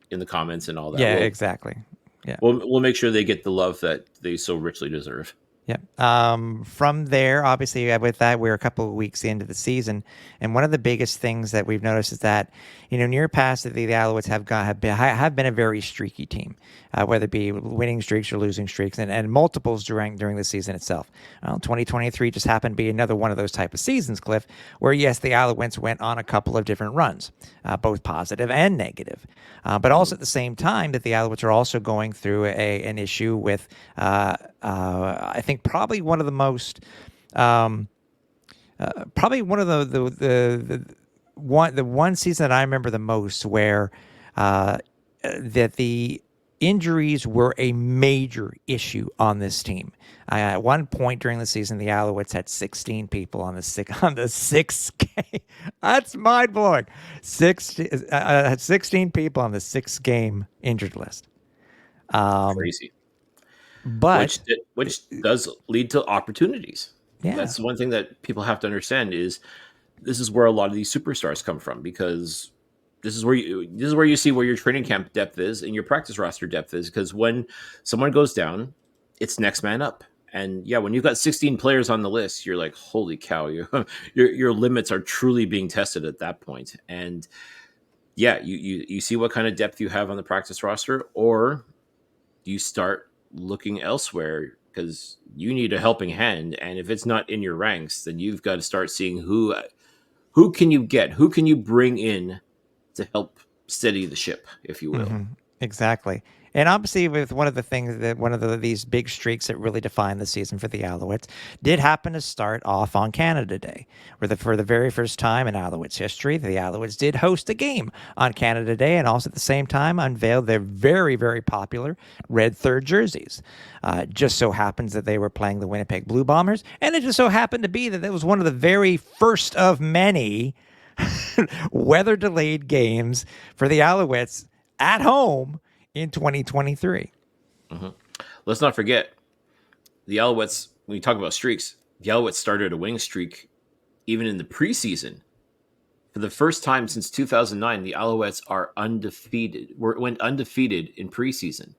the comments and all that. Yeah, exactly. Yeah. We'll make sure they get the love that they so richly deserve. Yeah. From there, obviously, with that, we're a couple of weeks into the season, and one of the biggest things that we've noticed is that, in year past, the Alouettes have been a very streaky team, whether it be winning streaks or losing streaks, and multiples during the season itself. Well, 2023 just happened to be another one of those type of seasons, Cliff, where yes, the Alouettes went on a couple of different runs, both positive and negative, but also at the same time that the Alouettes are also going through an issue with. I think probably one of the most, probably one of the one season that I remember the most where that the injuries were a major issue on this team. At one point during the season, the Alouettes had 16 people on the 6 game. That's mind blowing. 16 people on the 6 game injured list. Crazy. But Which does lead to opportunities. yeah, That's one thing that people have to understand is this is where a lot of these superstars come from, because this is where you see where your training camp depth is and your practice roster depth is, because when someone goes down, it's next man up. And yeah, when you've got 16 players on the list, you're like, holy cow, your limits are truly being tested at that point. And yeah, you see what kind of depth you have on the practice roster, or you start looking elsewhere because you need a helping hand. And if it's not in your ranks, then you've got to start seeing who can you get, who can you bring in to help steady the ship, if you will. exactly. And obviously, with one of the things that these big streaks that really defined the season for the Alouettes did happen to start off on Canada Day, where for the very first time in Alouettes history, the Alouettes did host a game on Canada Day, and also at the same time unveiled their very, very popular red third jerseys. Just so happens that they were playing the Winnipeg Blue Bombers, and it just so happened to be that it was one of the very first of many weather delayed games for the Alouettes at home in 2023. Let's not forget the Alouettes. When we talk about streaks, the Alouettes started a winning streak even in the preseason. For the first time since 2009, the Alouettes are undefeated. Went undefeated in preseason,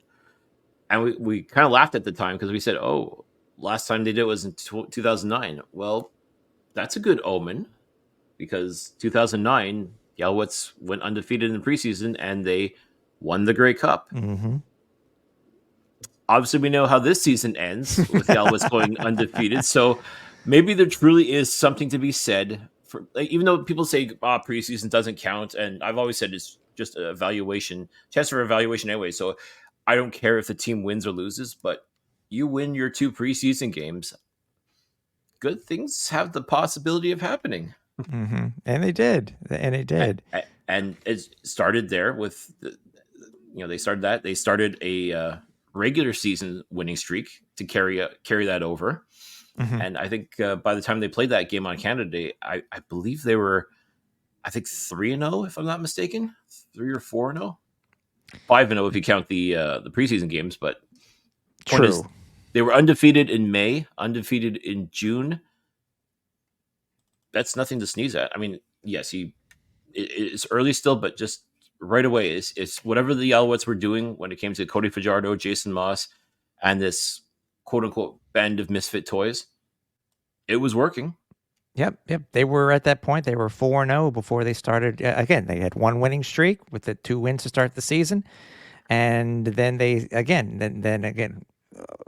and we kind of laughed at the time because we said, "Oh, last time they did it was in 2009." Well, that's a good omen, because 2009, the Alouettes went undefeated in the preseason and they won the Grey Cup. Obviously, we know how this season ends with the Alouettes going undefeated. So maybe there truly is something to be said for, like, even though people say preseason doesn't count, and I've always said it's just a evaluation, chance for evaluation anyway. So I don't care if the team wins or loses, but you win your 2 preseason games, good things have the possibility of happening. And they did. And it did. And it started there with they started a regular season winning streak to carry that over. And I think by the time they played that game on Canada Day, I believe they were, I think 3-0 if I'm not mistaken, 3 or 4-0, 5-0 if you count the preseason games. But point is, they were undefeated in May, undefeated in June. That's nothing to sneeze at. I mean, yes, it's early still, but just right away, it's whatever the Alouettes were doing when it came to Cody Fajardo, Jason Moss, and this quote unquote band of misfit toys. It was working. Yep. They were at that point. They were 4-0 before they started. Again, they had one winning streak with the 2 wins to start the season, and then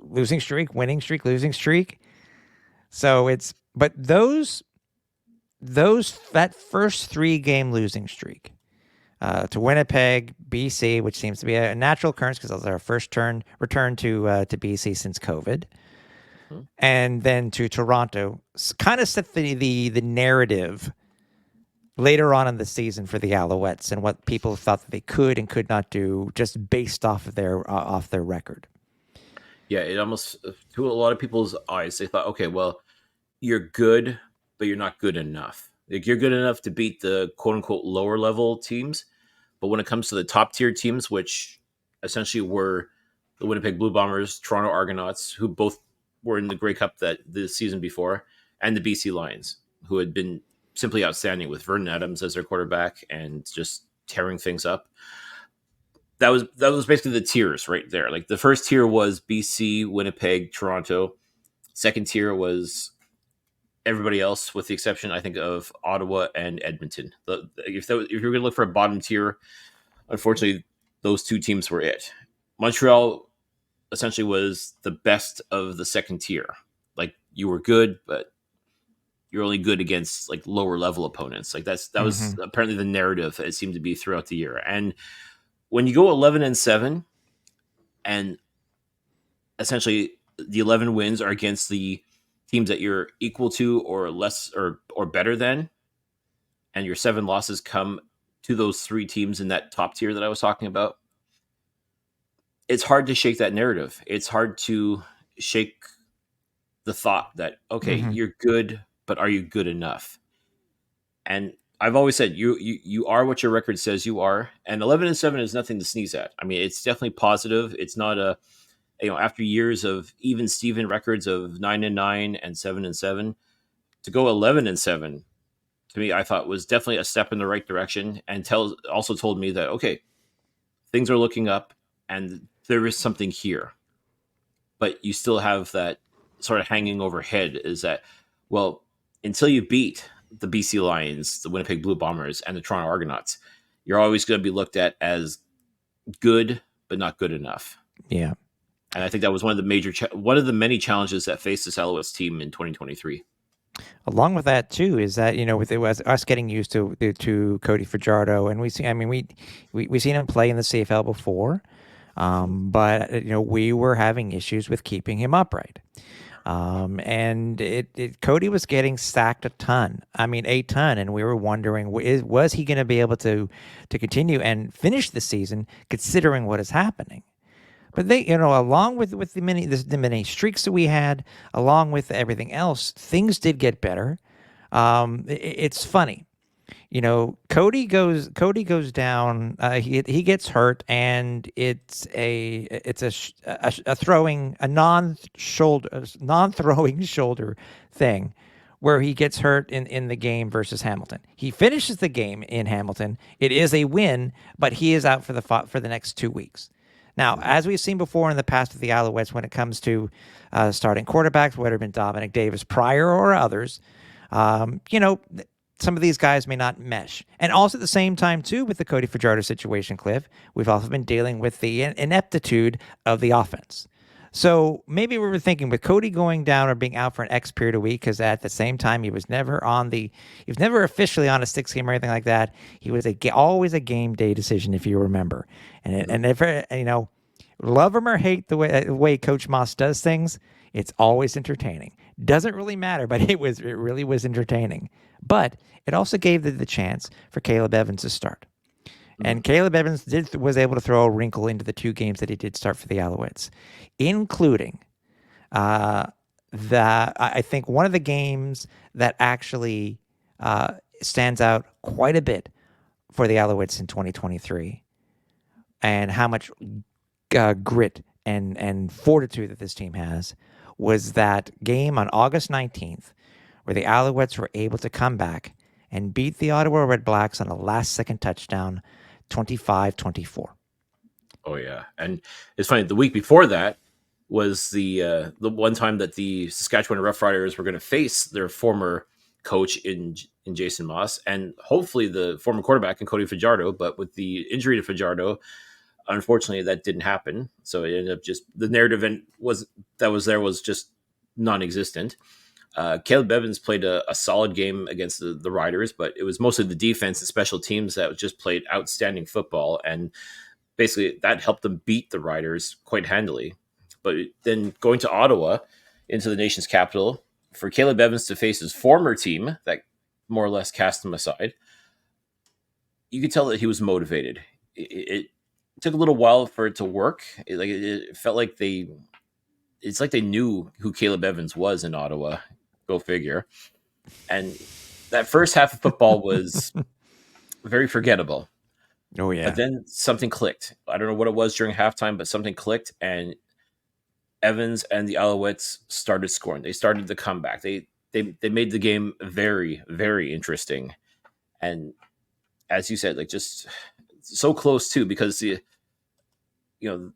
losing streak, winning streak, losing streak. So but that first 3-game losing streak to Winnipeg, BC, which seems to be a natural occurrence because that was our first return to BC since COVID, and then to Toronto, kind of set the narrative later on in the season for the Alouettes and what people thought that they could and could not do just based off of their record. Yeah, it almost to a lot of people's eyes, they thought, okay, well, you're good, but you're not good enough. Like you're good enough to beat the quote unquote lower level teams, but when it comes to the top tier teams, which essentially were the Winnipeg Blue Bombers, Toronto Argonauts, who both were in the Grey Cup that the season before, and the BC Lions, who had been simply outstanding with Vernon Adams as their quarterback and just tearing things up. That was basically the tiers right there. Like the first tier was BC, Winnipeg, Toronto. Second tier was everybody else, with the exception, I think, of Ottawa and Edmonton. If you're going to look for a bottom tier, unfortunately, those two teams were it. Montreal essentially was the best of the second tier. Like you were good, but you're only good against like lower level opponents. Like that was apparently the narrative it seemed to be throughout the year. And when you go 11-7, and essentially the 11 wins are against the teams that you're equal to or less or better than, and your 7 losses come to those 3 teams in that top tier that I was talking about, it's hard to shake that narrative. It's hard to shake the thought that, okay, you're good, but are you good enough? And I've always said you are what your record says you are, and 11-7 is nothing to sneeze at. I mean, it's definitely positive. It's not a, after years of even Steven records of 9-9 and 7-7, to go 11-7 to me, I thought was definitely a step in the right direction, and also told me that, okay, things are looking up and there is something here. But you still have that sort of hanging overhead, is that, well, until you beat the BC Lions, the Winnipeg Blue Bombers, and the Toronto Argonauts, you're always going to be looked at as good, but not good enough. Yeah. And I think that was one of the many challenges that faced this Alouettes team in 2023. Along with that too is that with it was us getting used to Cody Fajardo, and we seen him play in the CFL before, but we were having issues with keeping him upright. And Cody was getting sacked a ton. I mean, a ton, and we were wondering, was he going to be able to continue and finish the season, considering what is happening? But they, along with the many streaks that we had, along with everything else, things did get better. It's funny. Cody goes down. He gets hurt, and it's a non-throwing shoulder thing, where he gets hurt in the game versus Hamilton. He finishes the game in Hamilton. It is a win, but he is out for the next 2 weeks. Now, as we've seen before in the past with the Alouettes, when it comes to starting quarterbacks, whether it been Dominic Davis prior or others, some of these guys may not mesh. And also at the same time, too, with the Cody Fajardo situation, Cliff, we've also been dealing with the ineptitude of the offense. So maybe we were thinking with Cody going down or being out for an X period of week, because at the same time he was never officially on a 6-game or anything like that. He was always a game day decision, if you remember. And if love him or hate the way Coach Moss does things, it's always entertaining. Doesn't really matter, but it really was entertaining. But it also gave the chance for Caleb Evans to start. And Caleb Evans was able to throw a wrinkle into the 2 games that he did start for the Alouettes, including I think one of the games that actually stands out quite a bit for the Alouettes in 2023, and how much grit and fortitude that this team has, was that game on August 19th, where the Alouettes were able to come back and beat the Ottawa Red Blacks on a last-second touchdown, 25-24. Oh yeah, and it's funny. The week before that was the one time that the Saskatchewan Roughriders were going to face their former coach in Jason Moss, and hopefully the former quarterback in Cody Fajardo. But with the injury to Fajardo, unfortunately, that didn't happen. So it ended up just the narrative was just non-existent. Caleb Evans played a solid game against the Riders, but it was mostly the defense and special teams that just played outstanding football, and basically that helped them beat the Riders quite handily. But then going to Ottawa, into the nation's capital, for Caleb Evans to face his former team that more or less cast him aside, you could tell that he was motivated. It took a little while for it to work. It felt like it's like they knew who Caleb Evans was in Ottawa. Go figure. And that first half of football was very forgettable. Oh But yeah. then something clicked. I don't know what it was during halftime, but something clicked, and Evans and the Alouettes started scoring. They started the comeback. They made the game very, very interesting. And as you said, like, just so close too, because you know,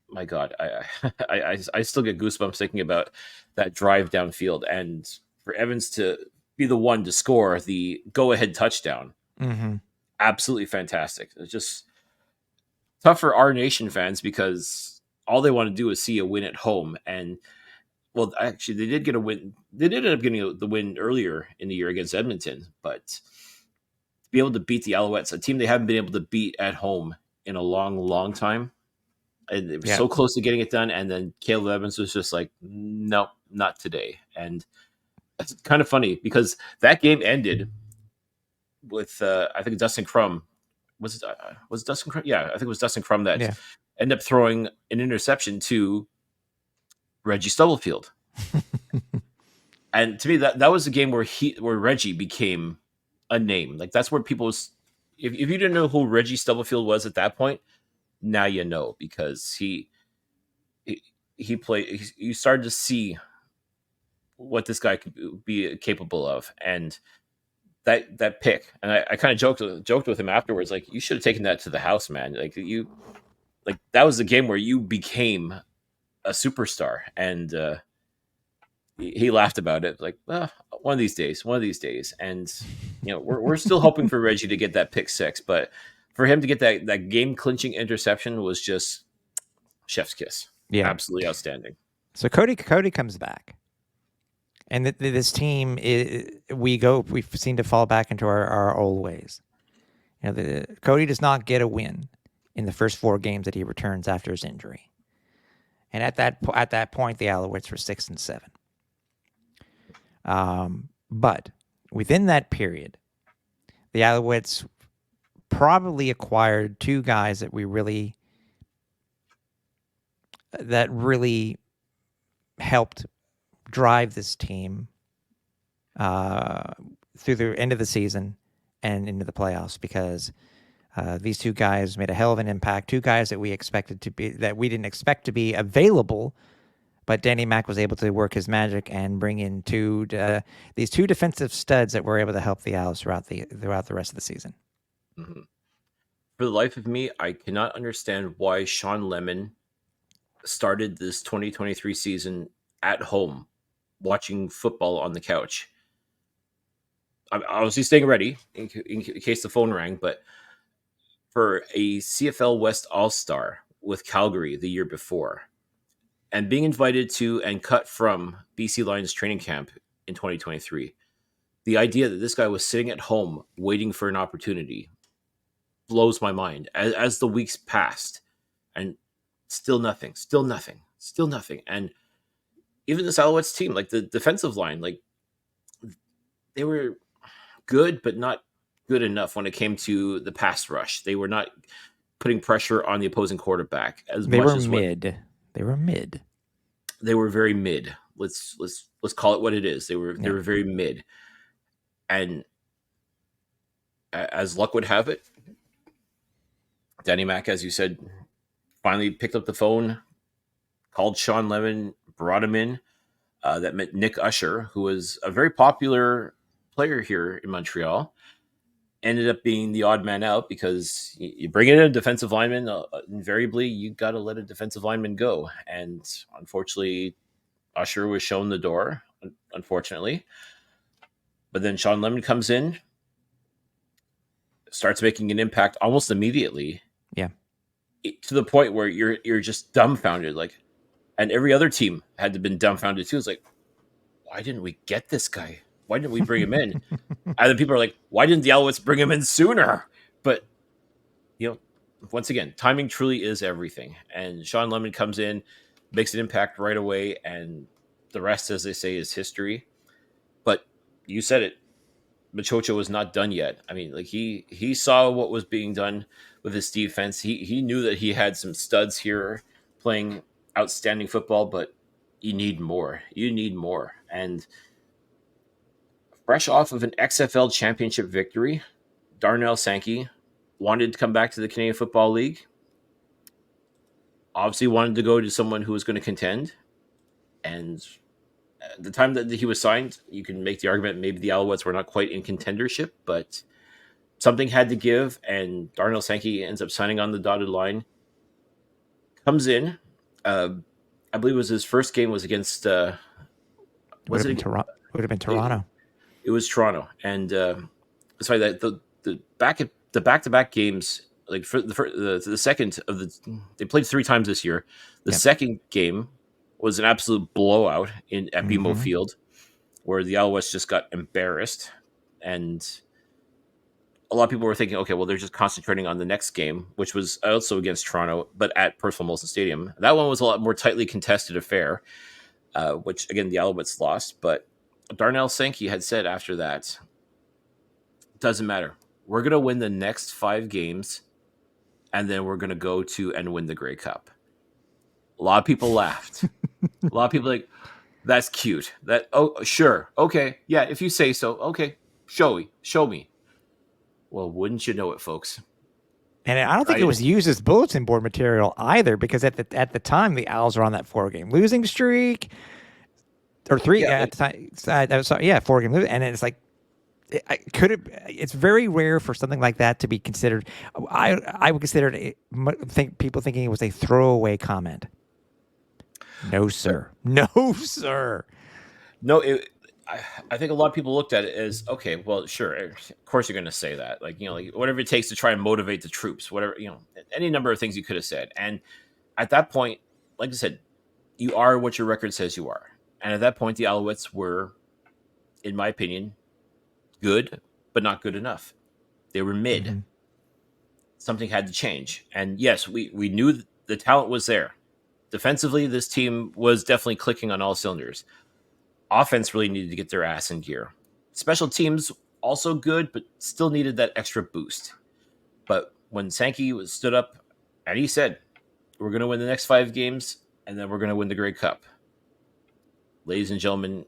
my God, I still get goosebumps thinking about that drive downfield, and for Evans to be the one to score the go ahead touchdown, Mm-hmm. absolutely fantastic. It's just tough for our nation fans because all they want to do is see a win at home. And well, actually, they did get a win. They did end up getting the win earlier in the year against Edmonton, but to be able to beat the Alouettes, a team they haven't been able to beat at home in a long, long time, and they were Yeah. so close to getting it done. And then Caleb Evans was just like, nope, not today. And it's kind of funny because that game ended with I think Dustin Crum was it Dustin Crum? Yeah, I think it was Dustin Crum that Yeah. ended up throwing an interception to Reggie Stubblefield. And to me, that was the game where Reggie became a name. Like, that's where people was. If you didn't know who Reggie Stubblefield was at that point, now you know, because he, he played. You started to see what this guy could be capable of, and that pick. And I kind of joked with him afterwards, like, you should have taken that to the house, man. Like that was the game where you became a superstar, and he laughed about it, like, one of these days, one of these days. And we're still hoping for Reggie to get that pick six, but for him to get that game clinching interception was just chef's kiss. Yeah. Absolutely outstanding. So Cody comes back, and this team we seem to fall back into our old ways. Cody does not get a win in the first 4 games that he returns after his injury, and at that point, the Alouettes were 6-7. But within that period, the Alouettes probably acquired 2 guys that really helped drive this team through the end of the season and into the playoffs, because these 2 guys made a hell of an impact. 2 guys that we didn't expect to be available, but Danny Mac was able to work his magic and bring in these 2 defensive studs that were able to help the Owls throughout the rest of the season. Mm-hmm. For the life of me, I cannot understand why Sean Lemon started this 2023 season at home watching football on the couch. I'm obviously staying ready in case the phone rang, but for a CFL West All Star with Calgary the year before, and being invited to and cut from BC Lions training camp in 2023, the idea that this guy was sitting at home waiting for an opportunity blows my mind. As the weeks passed, and still nothing, still nothing, still nothing. And even this Alouettes team, like the defensive line, like, they were good, but not good enough when it came to the pass rush. They were not putting pressure on the opposing quarterback as They much were as what mid. They were mid. they were. Very mid. Let's call it what it is. They Yeah. were very mid. And as luck would have it, Danny Mac, as you said, finally picked up the phone, called Sean Lemon, brought him in. That meant Nick Usher, who was a very popular player here in Montreal, ended up being the odd man out, because you bring in a defensive lineman, invariably you got to let a defensive lineman go. And unfortunately, Usher was shown the door, unfortunately. But then Sean Lemon comes in, starts making an impact almost immediately, Yeah. to the point where you're just dumbfounded. Like, and every other team had to been dumbfounded too. It's like, why didn't we get this guy? Why didn't we bring him in? And then people are like, why didn't the Alouettes bring him in sooner? But, once again, timing truly is everything. And Sean Lemon comes in, makes an impact right away, and the rest, as they say, is history. But you said it, Machocha was not done yet. I mean, like he saw what was being done with his defense. He knew that he had some studs here playing outstanding football, but you need more. You need more. And fresh off of an XFL championship victory, Darnell Sankey wanted to come back to the Canadian Football League. Obviously, wanted to go to someone who was going to contend. And at the time that he was signed, you can make the argument maybe the Alouettes were not quite in contendership, but something had to give, and Darnell Sankey ends up signing on the dotted line. Comes in, I believe it was his first game was against Would have been Toronto. Would have been Toronto. It was Toronto, and sorry that the back to back games, like for the second of the, they played 3 times this year. The second game was an absolute blowout at BMO Field, where the Alouettes just got embarrassed, and a lot of people were thinking, okay, well, they're just concentrating on the next game, which was also against Toronto, but at Percival Molson Stadium. That one was a lot more tightly contested affair, which, again, the Alouettes lost. But Darnell Sankey had said after that, doesn't matter. We're going to win the next 5 games, and then we're going to go to and win the Grey Cup. A lot of people laughed. A lot of people like, that's cute. Oh, sure. Okay. Yeah, if you say so. Okay. Show me. Well, wouldn't you know it, folks? And I don't think it was used as bulletin board material either, because at the time the Owls were on that 4-game losing streak, or 3 at the time. 4-game losing, and it's like it's very rare for something like that to be considered. I would consider it. People thinking it was a throwaway comment. No, sir. No, sir. No, I think a lot of people looked at it as, okay, well, sure, of course you're going to say that. Like, like whatever it takes to try and motivate the troops, whatever, any number of things you could have said. And at that point, like I said, you are what your record says you are. And at that point, the Alouettes were, in my opinion, good, but not good enough. They were mid. Mm-hmm. Something had to change. And yes, we knew the talent was there. Defensively, this team was definitely clicking on all cylinders. Offense really needed to get their ass in gear. Special teams also good, but still needed that extra boost. But when Sankey stood up and he said, we're going to win the next 5 games, and then we're going to win the Grey Cup. Ladies and gentlemen,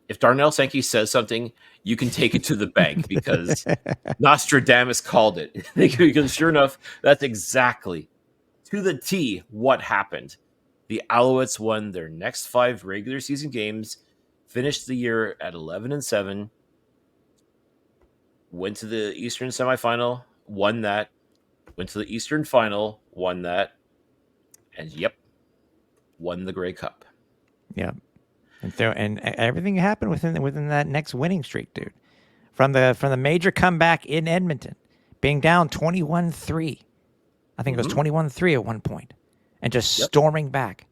if Darnell Sankey says something, you can take it to the bank, because Nostradamus called it. Because sure enough, that's exactly to the T what happened. The Alouettes won their next 5 regular season games, finished the year at 11-7, went to the Eastern semifinal, won that, went to the Eastern final, won that, and won the Grey Cup. Yep. And everything happened within that next winning streak, dude. From the major comeback in Edmonton, being down 21-3. I think it was 21-3 at one point, and just storming back.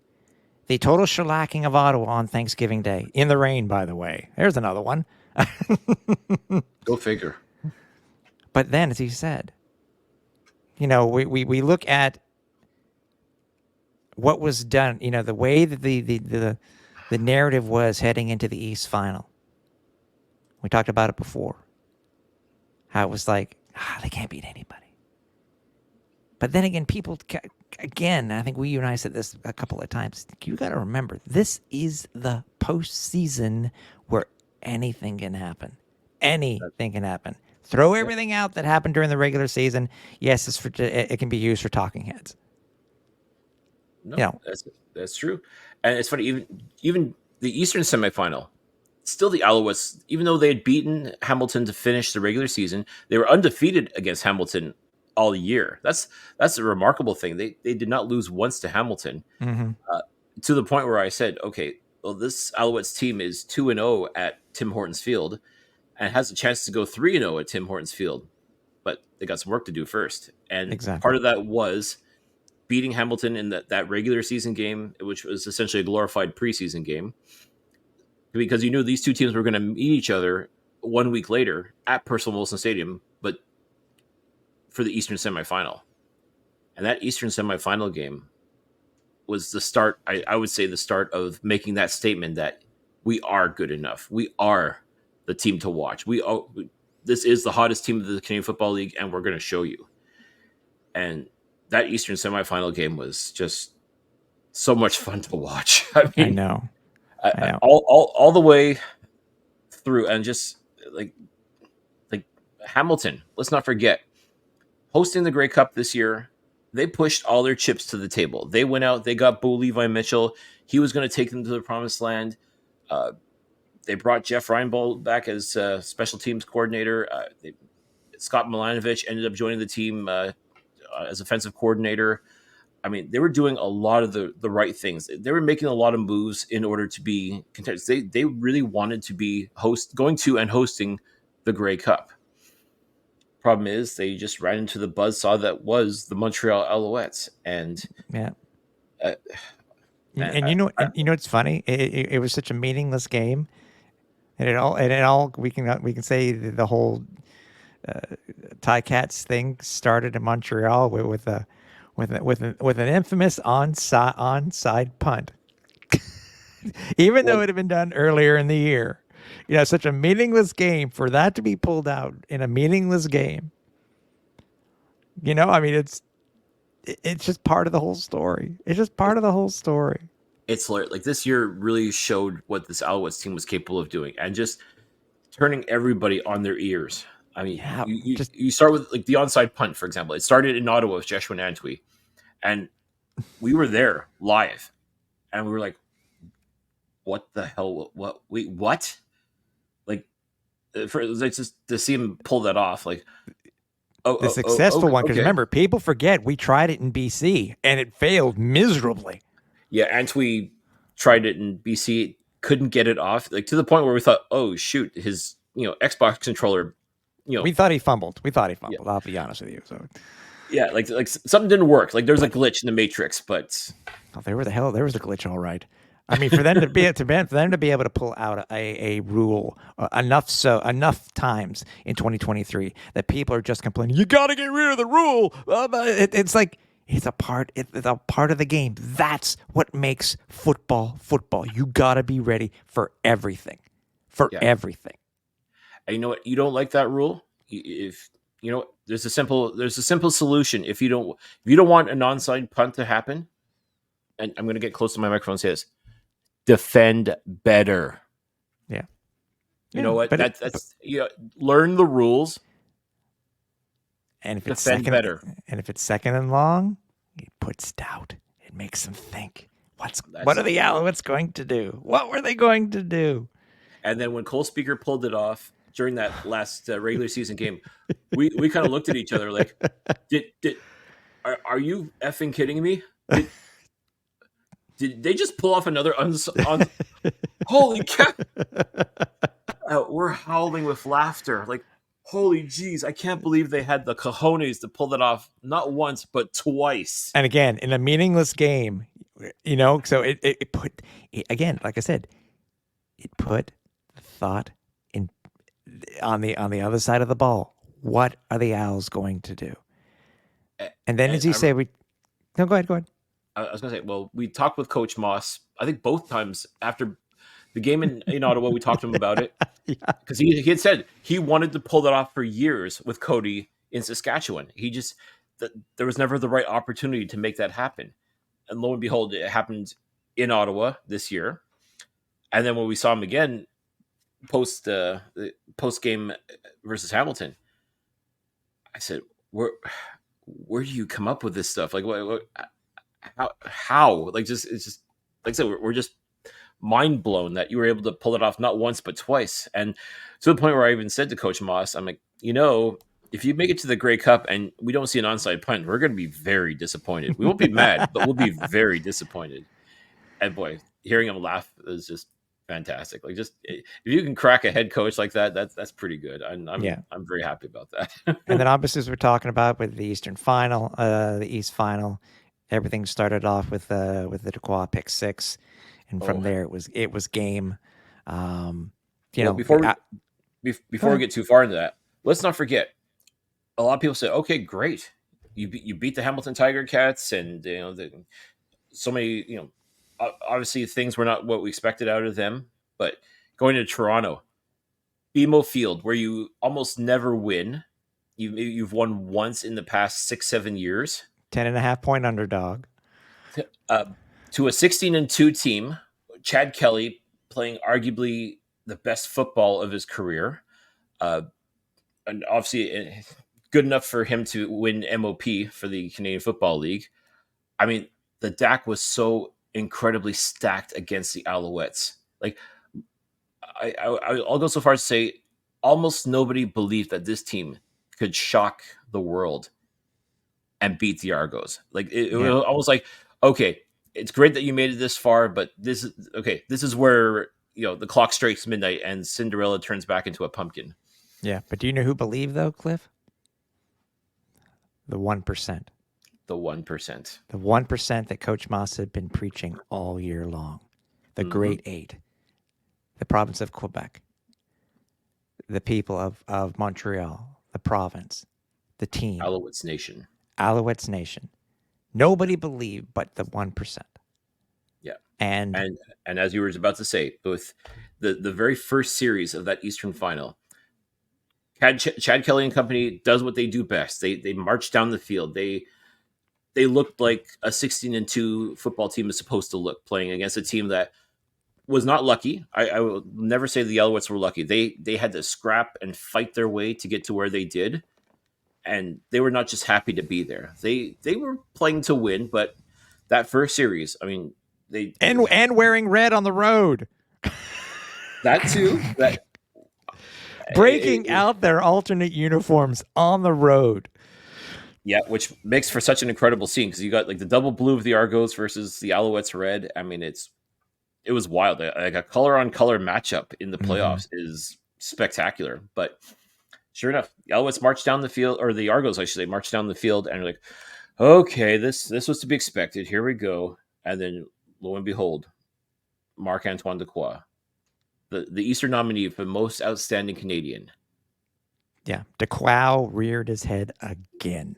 The total shellacking of Ottawa on Thanksgiving Day. In the rain, by the way. There's another one. Go figure. But then, as he said, we look at what was done, the way that the narrative was heading into the East Final. We talked about it before. How it was like, they can't beat anybody. But then again, I think you and I said this a couple of times. You got to remember, this is the postseason where anything can happen. Anything can happen. Throw everything out that happened during the regular season. Yes, it can be used for talking heads. No, that's true. And it's funny, even the Eastern semifinal, still the Alouettes, even though they had beaten Hamilton to finish the regular season, they were undefeated against Hamilton all year. That's a remarkable thing. They did not lose once to Hamilton, to the point where I said, okay, well, this Alouettes team is 2-0 at Tim Hortons Field and has a chance to go 3-0 at Tim Hortons Field, but they got some work to do first. And part of that was beating Hamilton in that regular season game, which was essentially a glorified preseason game, because you knew these two teams were going to meet each other 1 week later at Percival Molson Stadium, but for the Eastern semifinal. And that Eastern semifinal game was the start, I would say the start of making that statement that we are good enough. We are the team to watch. This is the hottest team of the Canadian Football League, and we're going to show you. And that Eastern semifinal game was just so much fun to watch. I I mean, know. I know. all the way through, and just like like Hamilton. Let's not forget hosting the Grey Cup this year. They pushed all their chips to the table. They went out. They got Bo Levi Mitchell. He was going to take them to the promised land. Uh, they brought Jeff Reinbold back as special teams coordinator. Scott Milanovic ended up joining the team as offensive coordinator. I mean, they were doing a lot of the right things. They were making a lot of moves in order to be contenders. They really wanted to be going to and hosting the Grey Cup. Problem is, they just ran into the buzzsaw that was the Montreal Alouettes, and Yeah. uh, man, And you know what's funny? It was such a meaningless game, and it all we can say the whole Ticats thing started in Montreal with an infamous onside punt, even though well, it had been done earlier in the year. You know, such a meaningless game for that to be pulled out in a meaningless game. You know, I mean, it's just part of the whole story. It's just part of the whole story. it's like this year really showed what this Alouettes team was capable of doing, and just turning everybody on their ears. I mean, Yeah, just you start with like the onside punt, for example. It started in Ottawa with Joshua Antwi, and we were there live, and we were like, "What the hell? What? Wait, what?" Like, for like just to see him pull that off, like, the successful one. Because okay, remember, people forget we tried it in BC and it failed miserably. yeah. Antwi tried it in BC, couldn't get it off, like to the point where we thought, "Oh shoot, his Xbox controller, you know, We thought he fumbled. We thought he yeah, fumbled. I'll be honest with you. So, yeah, like something didn't work. Like there's a but glitch in the Matrix, but oh, there was the glitch, all right. I mean, for them to be able to pull out a rule enough times in 2023 that people are just complaining, you got to get rid of the rule. It's like it's a part of the game. That's what makes football football. You got to be ready for everything, for yeah. everything. And you know what? You don't like that rule. If you know, there's a simple solution. If you don't want an onside punt to happen, and I'm going to get close to my microphone and say this: defend better. Yeah, You know yeah. what? Learn the rules. And if it's Defend second, better. and if it's second and long, it puts doubt. It makes them think. What That's are the Alouettes going to do? What were they going to do? And then when Cole Speaker pulled it off during that last regular season game, we kind of looked at each other like, did are you effing kidding me? Did they just pull off another holy cow? We're howling with laughter. Like, holy jeez, I can't believe they had the cojones to pull that off not once but twice. And again, in a meaningless game, you know, so it put again, like I said, it put the thought in on the other side of the ball. What are the Owls going to do? And then, And as you say, no, go ahead, go ahead. I was going to say, well, we talked with Coach Moss, I think both times after the game in Ottawa, we talked to him about it. Yeah. Because he had said he wanted to pull that off for years with Cody in Saskatchewan. There was never the right opportunity to make that happen. And lo and behold, it happened in Ottawa this year. And then when we saw him again post game versus Hamilton, I said, where do you come up with this stuff? Like, how? Like, it's just like I said, we're just mind blown that you were able to pull it off not once but twice. And to the point where I even said to Coach Moss, I'm like, if you make it to the Grey Cup and we don't see an onside punt, we're going to be very disappointed. We won't be mad, but we'll be very disappointed. And boy, hearing him laugh is just fantastic. Like, just if you can crack a head coach like that, that's pretty good. I'm very happy about that. And then obviously, as we're talking about with the Eastern Final, the East Final, everything started off with the Dequoy pick six, and from there it was game. Before we get too far into that, let's not forget. A lot of people say, "Okay, great, you beat the Hamilton Tiger Cats," and so many obviously things were not what we expected out of them. But going to Toronto, BMO Field, where you almost never win. You've won once in the past 6-7 years. 10.5 point underdog. Uh, to a 16-2 team, Chad Kelly playing arguably the best football of his career. And obviously good enough for him to win MOP for the Canadian Football League. I mean, the DAC was so incredibly stacked against the Alouettes. Like, I'll go so far as to say almost nobody believed that this team could shock the world and beat the Argos. Like, it was almost like, okay, it's great that you made it this far, but this is where, the clock strikes midnight and Cinderella turns back into a pumpkin. Yeah, but do you know who believed, though, Cliff? The 1%. The 1%. The 1% that Coach Moss had been preaching all year long. The Great Eight. The province of Quebec. The people of Montreal. The province. The team. Alouettes Nation. Alouettes Nation. Nobody believed but the 1%. Yeah. And as you were about to say, with the very first series of that Eastern Final, Chad Kelly and company does what they do best. They march down the field. They looked like a 16-2 football team is supposed to look, playing against a team that was not lucky. I will never say the Alouettes were lucky. They had to scrap and fight their way to get to where they did, and they were not just happy to be there. They were playing to win, but that first series, I mean, and wearing red on the road. That too. That breaking out their alternate uniforms on the road. Yeah, which makes for such an incredible scene, because you got like the double blue of the Argos versus the Alouettes red. I mean, it was wild. Like a color on color matchup in the playoffs is spectacular. But sure enough, the Alouettes marched down the field, or the Argos, I should say, marched down the field, and like, okay, this was to be expected. Here we go. And then lo and behold, Marc-Antoine Dequoy, the Eastern nominee for most outstanding Canadian. Yeah, Dequoy reared his head again.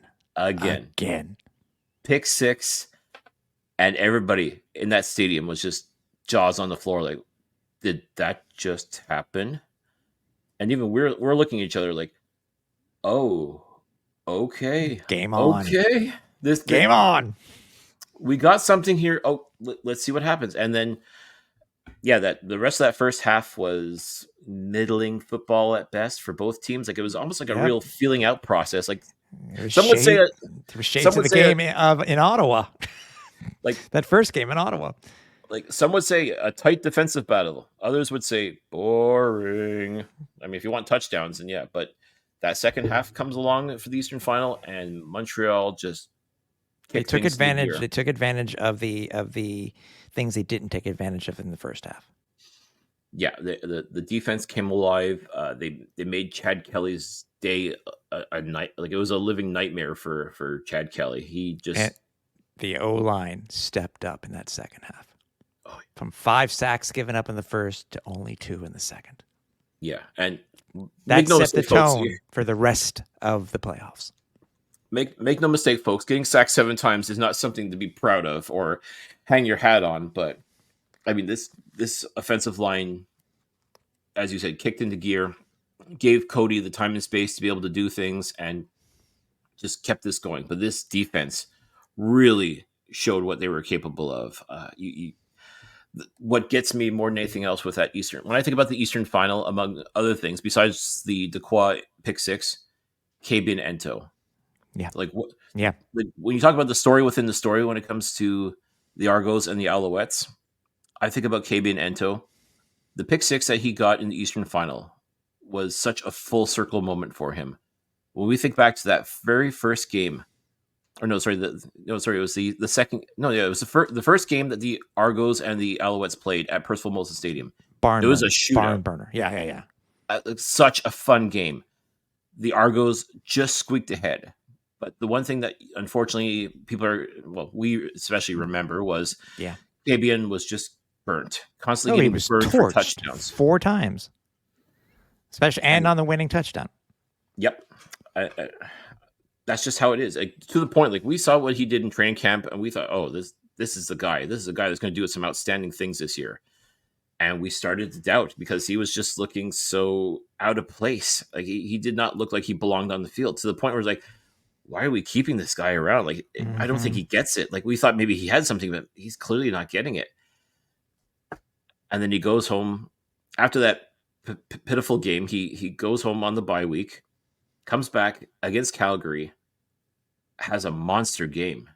Pick six, and everybody in that stadium was just jaws on the floor. Like, did that just happen? And even we're looking at each other like, oh, okay, game on. Okay, this game on. We got something here. Oh, let's see what happens. And then, yeah, that the rest of that first half was middling football at best for both teams. Like, it was almost like a real feeling out process. Like, some would say there was shades of the game in Ottawa, like that first game in Ottawa. Like, some would say a tight defensive battle. Others would say boring. I mean, if you want touchdowns, then yeah. But that second half comes along for the Eastern Final, and Montreal just took advantage. They took advantage of the things they didn't take advantage of in the first half. Yeah, the defense came alive. They made Chad Kelly's day a night, like it was a living nightmare for Chad Kelly. He just and the O-line stepped up in that second half. From 5 sacks given up in the first to only 2 in the second. Yeah, and that set the tone for the rest of the playoffs. Make no mistake, folks. Getting sacked 7 times is not something to be proud of or hang your hat on. But I mean, this offensive line, as you said, kicked into gear, gave Cody the time and space to be able to do things, and just kept this going. But this defense really showed what they were capable of. What gets me more than anything else with that Eastern, when I think about the Eastern Final, among other things, besides the Dequoy pick six, KB and Ento. Yeah. Like, what? Yeah. Like, when you talk about the story within the story, when it comes to the Argos and the Alouettes, I think about KB and Ento. The pick six that he got in the Eastern Final was such a full circle moment for him. When we think back to that very first game, or no, sorry, it was the second. No, yeah, it was the first game that the Argos and the Alouettes played at Percival Molson Stadium. It was a shootout. Barn burner. Yeah. Such a fun game. The Argos just squeaked ahead. But the one thing that, unfortunately, we especially remember was Fabian was just burnt. Constantly getting burned for touchdowns. 4 times. Especially, and on the winning touchdown. Yep. That's just how it is. Like, to the point, like, we saw what he did in training camp, and we thought, oh, this is the guy. This is the guy that's going to do some outstanding things this year. And we started to doubt, because he was just looking so out of place. Like he did not look like he belonged on the field, to the point where it's like, why are we keeping this guy around? Like, I don't think Mm-hmm. he gets it. Like, we thought maybe he had something, but he's clearly not getting it. And then he goes home after that pitiful game. He goes home on the bye week, comes back against Calgary, has a monster game,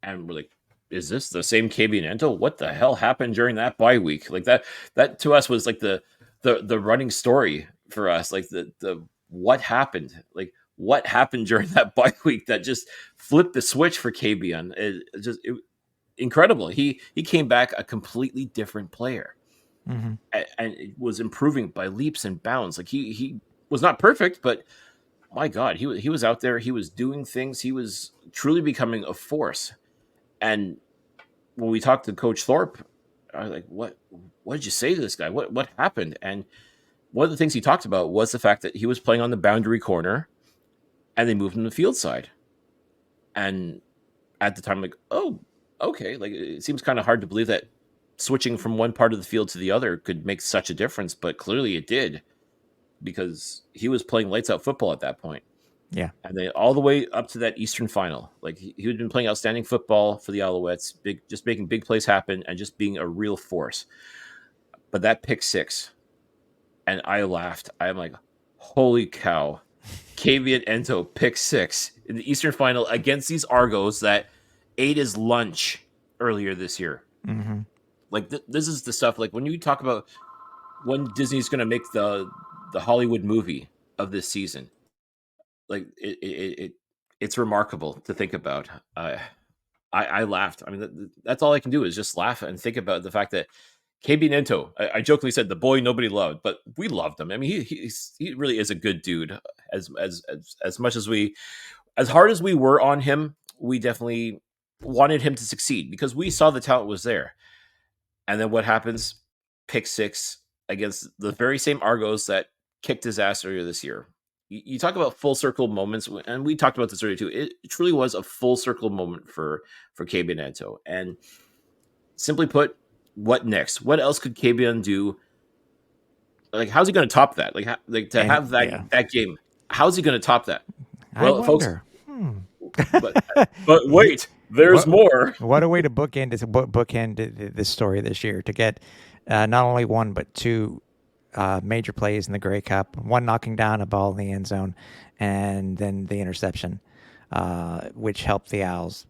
and we're like, is this the same KB Nento? What the hell happened during that bye week? Like that to us was like the running story for us. Like the what happened? Like what happened during that bye week that just flipped the switch for KB on? Incredible. He came back a completely different player, Mm-hmm. and it was improving by leaps and bounds. Like he was not perfect, but my God, he was out there. He was doing things. He was truly becoming a force. And when we talked to Coach Thorpe, I was like, what did you say to this guy? What happened? And one of the things he talked about was the fact that he was playing on the boundary corner and they moved him to the field side. And at the time, like, oh, okay. Like, it seems kind of hard to believe that switching from one part of the field to the other could make such a difference, but clearly it did, because he was playing lights out football at that point. Yeah. And then all the way up to that Eastern final, like he had been playing outstanding football for the Alouettes, just making big plays happen and just being a real force. But that pick six, and I laughed. I'm like, holy cow. Kavian Ento pick six in the Eastern final against these Argos that ate his lunch earlier this year. Mm-hmm. Like this is the stuff, like when you talk about when Disney's going to make the Hollywood movie of this season, like it's remarkable to think about. I laughed. I mean, that's all I can do is just laugh and think about the fact that KB Nento, I jokingly said the boy nobody loved, but we loved him. I mean, he really is a good dude. As much as as hard as we were on him, we definitely wanted him to succeed because we saw the talent was there. And then what happens? Pick six against the very same Argos that kicked his ass earlier this year. You talk about full circle moments, and we talked about this earlier too. It truly was a full circle moment for KB Nento. And simply put, what next? What else could KBN do? Like, how's he going to top that? Like to And have that yeah, that game. How's he going to top that? I Well, folks, wonder. but wait, there's what more. what a way to bookend this story this year, to get not only one but two major plays in the Grey Cup. One knocking down a ball in the end zone, and then the interception, which helped the Owls,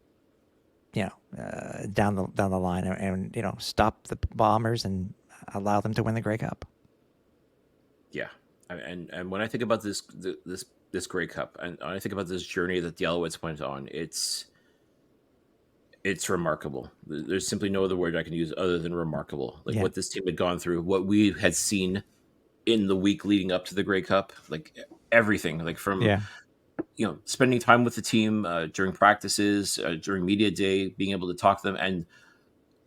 down the line, and stop the Bombers and allow them to win the Grey Cup. Yeah, and when I think about this Grey Cup, and I think about this journey that the Alouettes went on, it's remarkable. There's simply no other word I can use other than remarkable. Like Yeah, what this team had gone through, what we had seen in the week leading up to the Grey Cup, like everything, like from yeah, spending time with the team during practices, during media day, being able to talk to them, and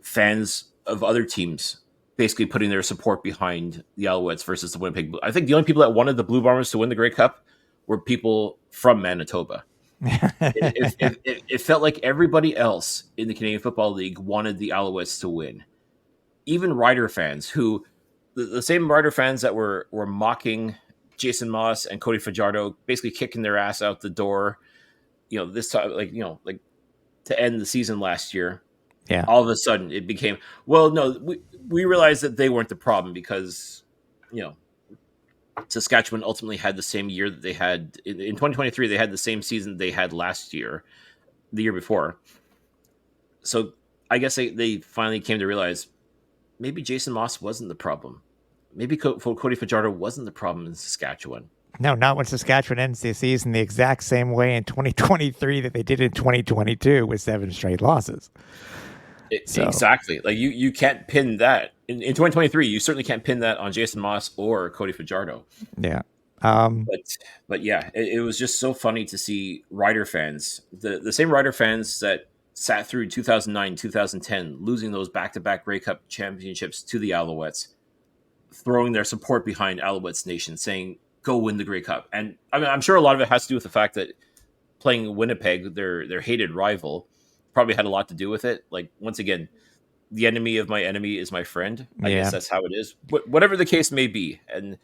fans of other teams basically putting their support behind the Alouettes versus the Winnipeg Blue. I think the only people that wanted the Blue Bombers to win the Grey Cup were people from Manitoba. It felt like everybody else in the Canadian Football League wanted the Alouettes to win. Even Rider fans, who the same Rider fans that were mocking Jason Moss and Cody Fajardo, basically kicking their ass out the door. This time, like to end the season last year. yeah. All of a sudden, it became, well, no, we realized that they weren't the problem because you know Saskatchewan ultimately had the same year that they had in 2023. They had the same season they had last year, the year before. So I guess they finally came to realize maybe Jason Moss wasn't the problem. Maybe Cody Fajardo wasn't the problem in Saskatchewan. No, not when Saskatchewan ends the season the exact same way in 2023 that they did in 2022 with 7 straight losses. So Exactly. Like you can't pin that in 2023. You certainly can't pin that on Jason Moss or Cody Fajardo. yeah, But yeah, it was just so funny to see Rider fans, the same Rider fans that sat through 2009, 2010, losing those back-to-back Grey Cup championships to the Alouettes, throwing their support behind Alouettes Nation, saying, "Go win the Grey Cup." And I mean, I'm sure a lot of it has to do with the fact that playing Winnipeg, their hated rival, probably had a lot to do with it. Like, once again, the enemy of my enemy is my friend. I guess yeah, that's how it is. Whatever the case may be, and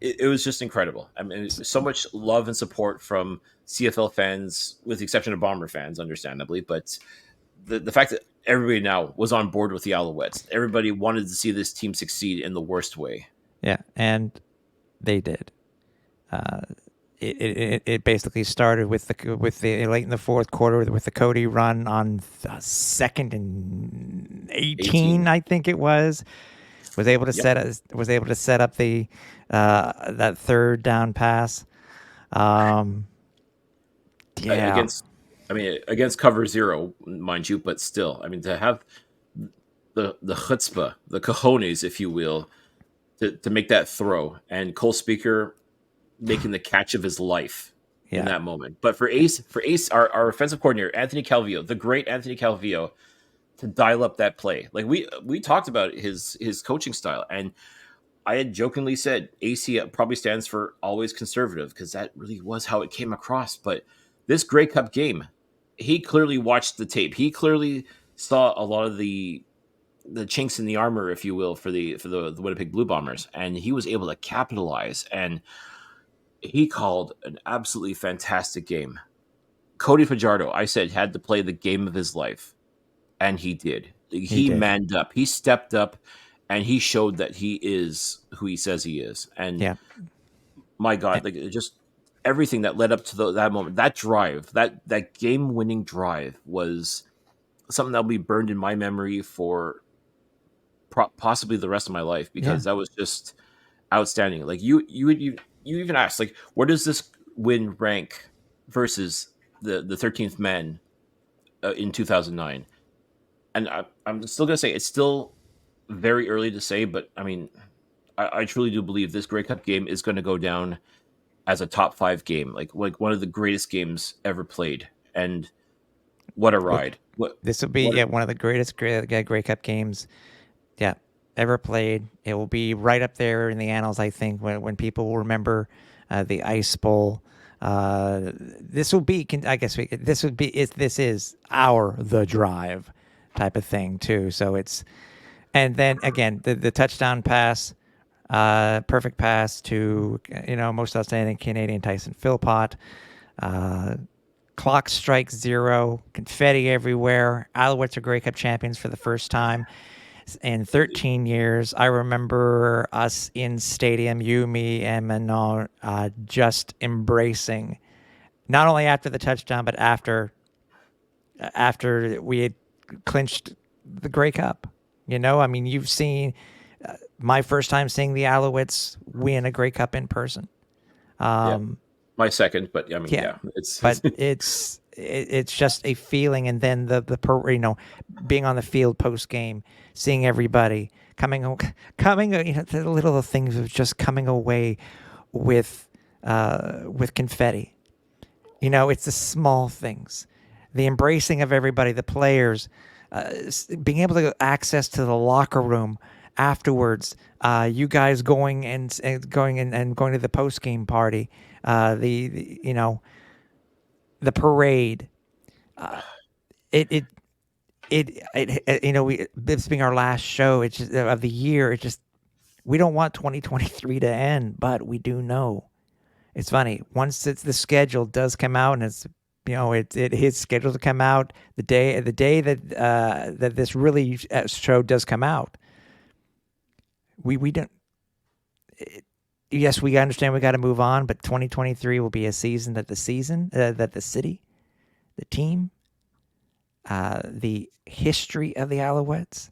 it was just incredible. I mean, so much love and support from CFL fans, with the exception of Bomber fans, understandably. But the fact that everybody now was on board with the Alouettes, everybody wanted to see this team succeed in the worst way. Yeah, and they did. Uh, it basically started with the late in the fourth quarter with the Cody run on second and 18, 18. I think it was able to Yep. set up the that third down pass. Um, yeah, Against, I mean, against cover zero, mind you, but still, I mean, to have the chutzpah, the cojones, if you will, to make that throw, and Cole Speaker making the catch of his life in yeah, that moment. But for Ace, our offensive coordinator, Anthony Calvillo, the great Anthony Calvillo, to dial up that play. Like we talked about his coaching style, and I had jokingly said AC probably stands for always conservative, because that really was how it came across. But this Grey Cup game, he clearly watched the tape. He clearly saw a lot of the chinks in the armor, if you will, for the Winnipeg Blue Bombers, and he was able to capitalize. And he called an absolutely fantastic game. Cody Fajardo, I said, had to play the game of his life, and he did. he He did. manned up. He stepped up, and he showed that he is who he says he is. And Yeah, my eh, God, like just everything that led up to that moment, that drive, that game winning drive was something that'll be burned in my memory for possibly the rest of my life, yeah. because that was just outstanding. Like you even asked, like, where does this win rank versus the 13th man in 2009? And I'm still gonna say it's still very early to say, but I mean, I truly do believe this Grey Cup game is going to go down as a top 5 game, like one of the greatest games ever played. And what a Well, ride! this will be, What yeah, one of the greatest Grey Cup games, yeah, ever played. It will be right up there in the annals, I think, when people will remember the Ice Bowl. This will be, I guess, this would be, this is our the drive type of thing too. So it's, and then again the touchdown pass, perfect pass to, most outstanding Canadian Tyson Philpott. Uh, Clock strikes zero, confetti everywhere. Alouettes are Grey Cup champions for the first time in 13 years. I remember us in stadium, you, me, and Manon, just embracing, not only after the touchdown, but after we had clinched the Grey Cup. I mean, you've seen my first time seeing the Alouettes win a Grey Cup in person. Yeah, Um, my second, but I mean, yeah, yeah, it's but it's just a feeling, and then being on the field post game, seeing everybody coming, the little things of just coming away with confetti. It's the small things, the embracing of everybody, the players, being able to get access to the locker room afterwards. You guys going to the post game party. The parade. It it this being our last show, it's just, of the year. It just, we don't want 2023 to end, but we do know. It's funny, once the schedule does come out, and it's, it is scheduled to come out the day that this really show does come out. We don't. Yes, we understand we got to move on, but 2023 will be a season that the city, the team, the history of the Alouettes,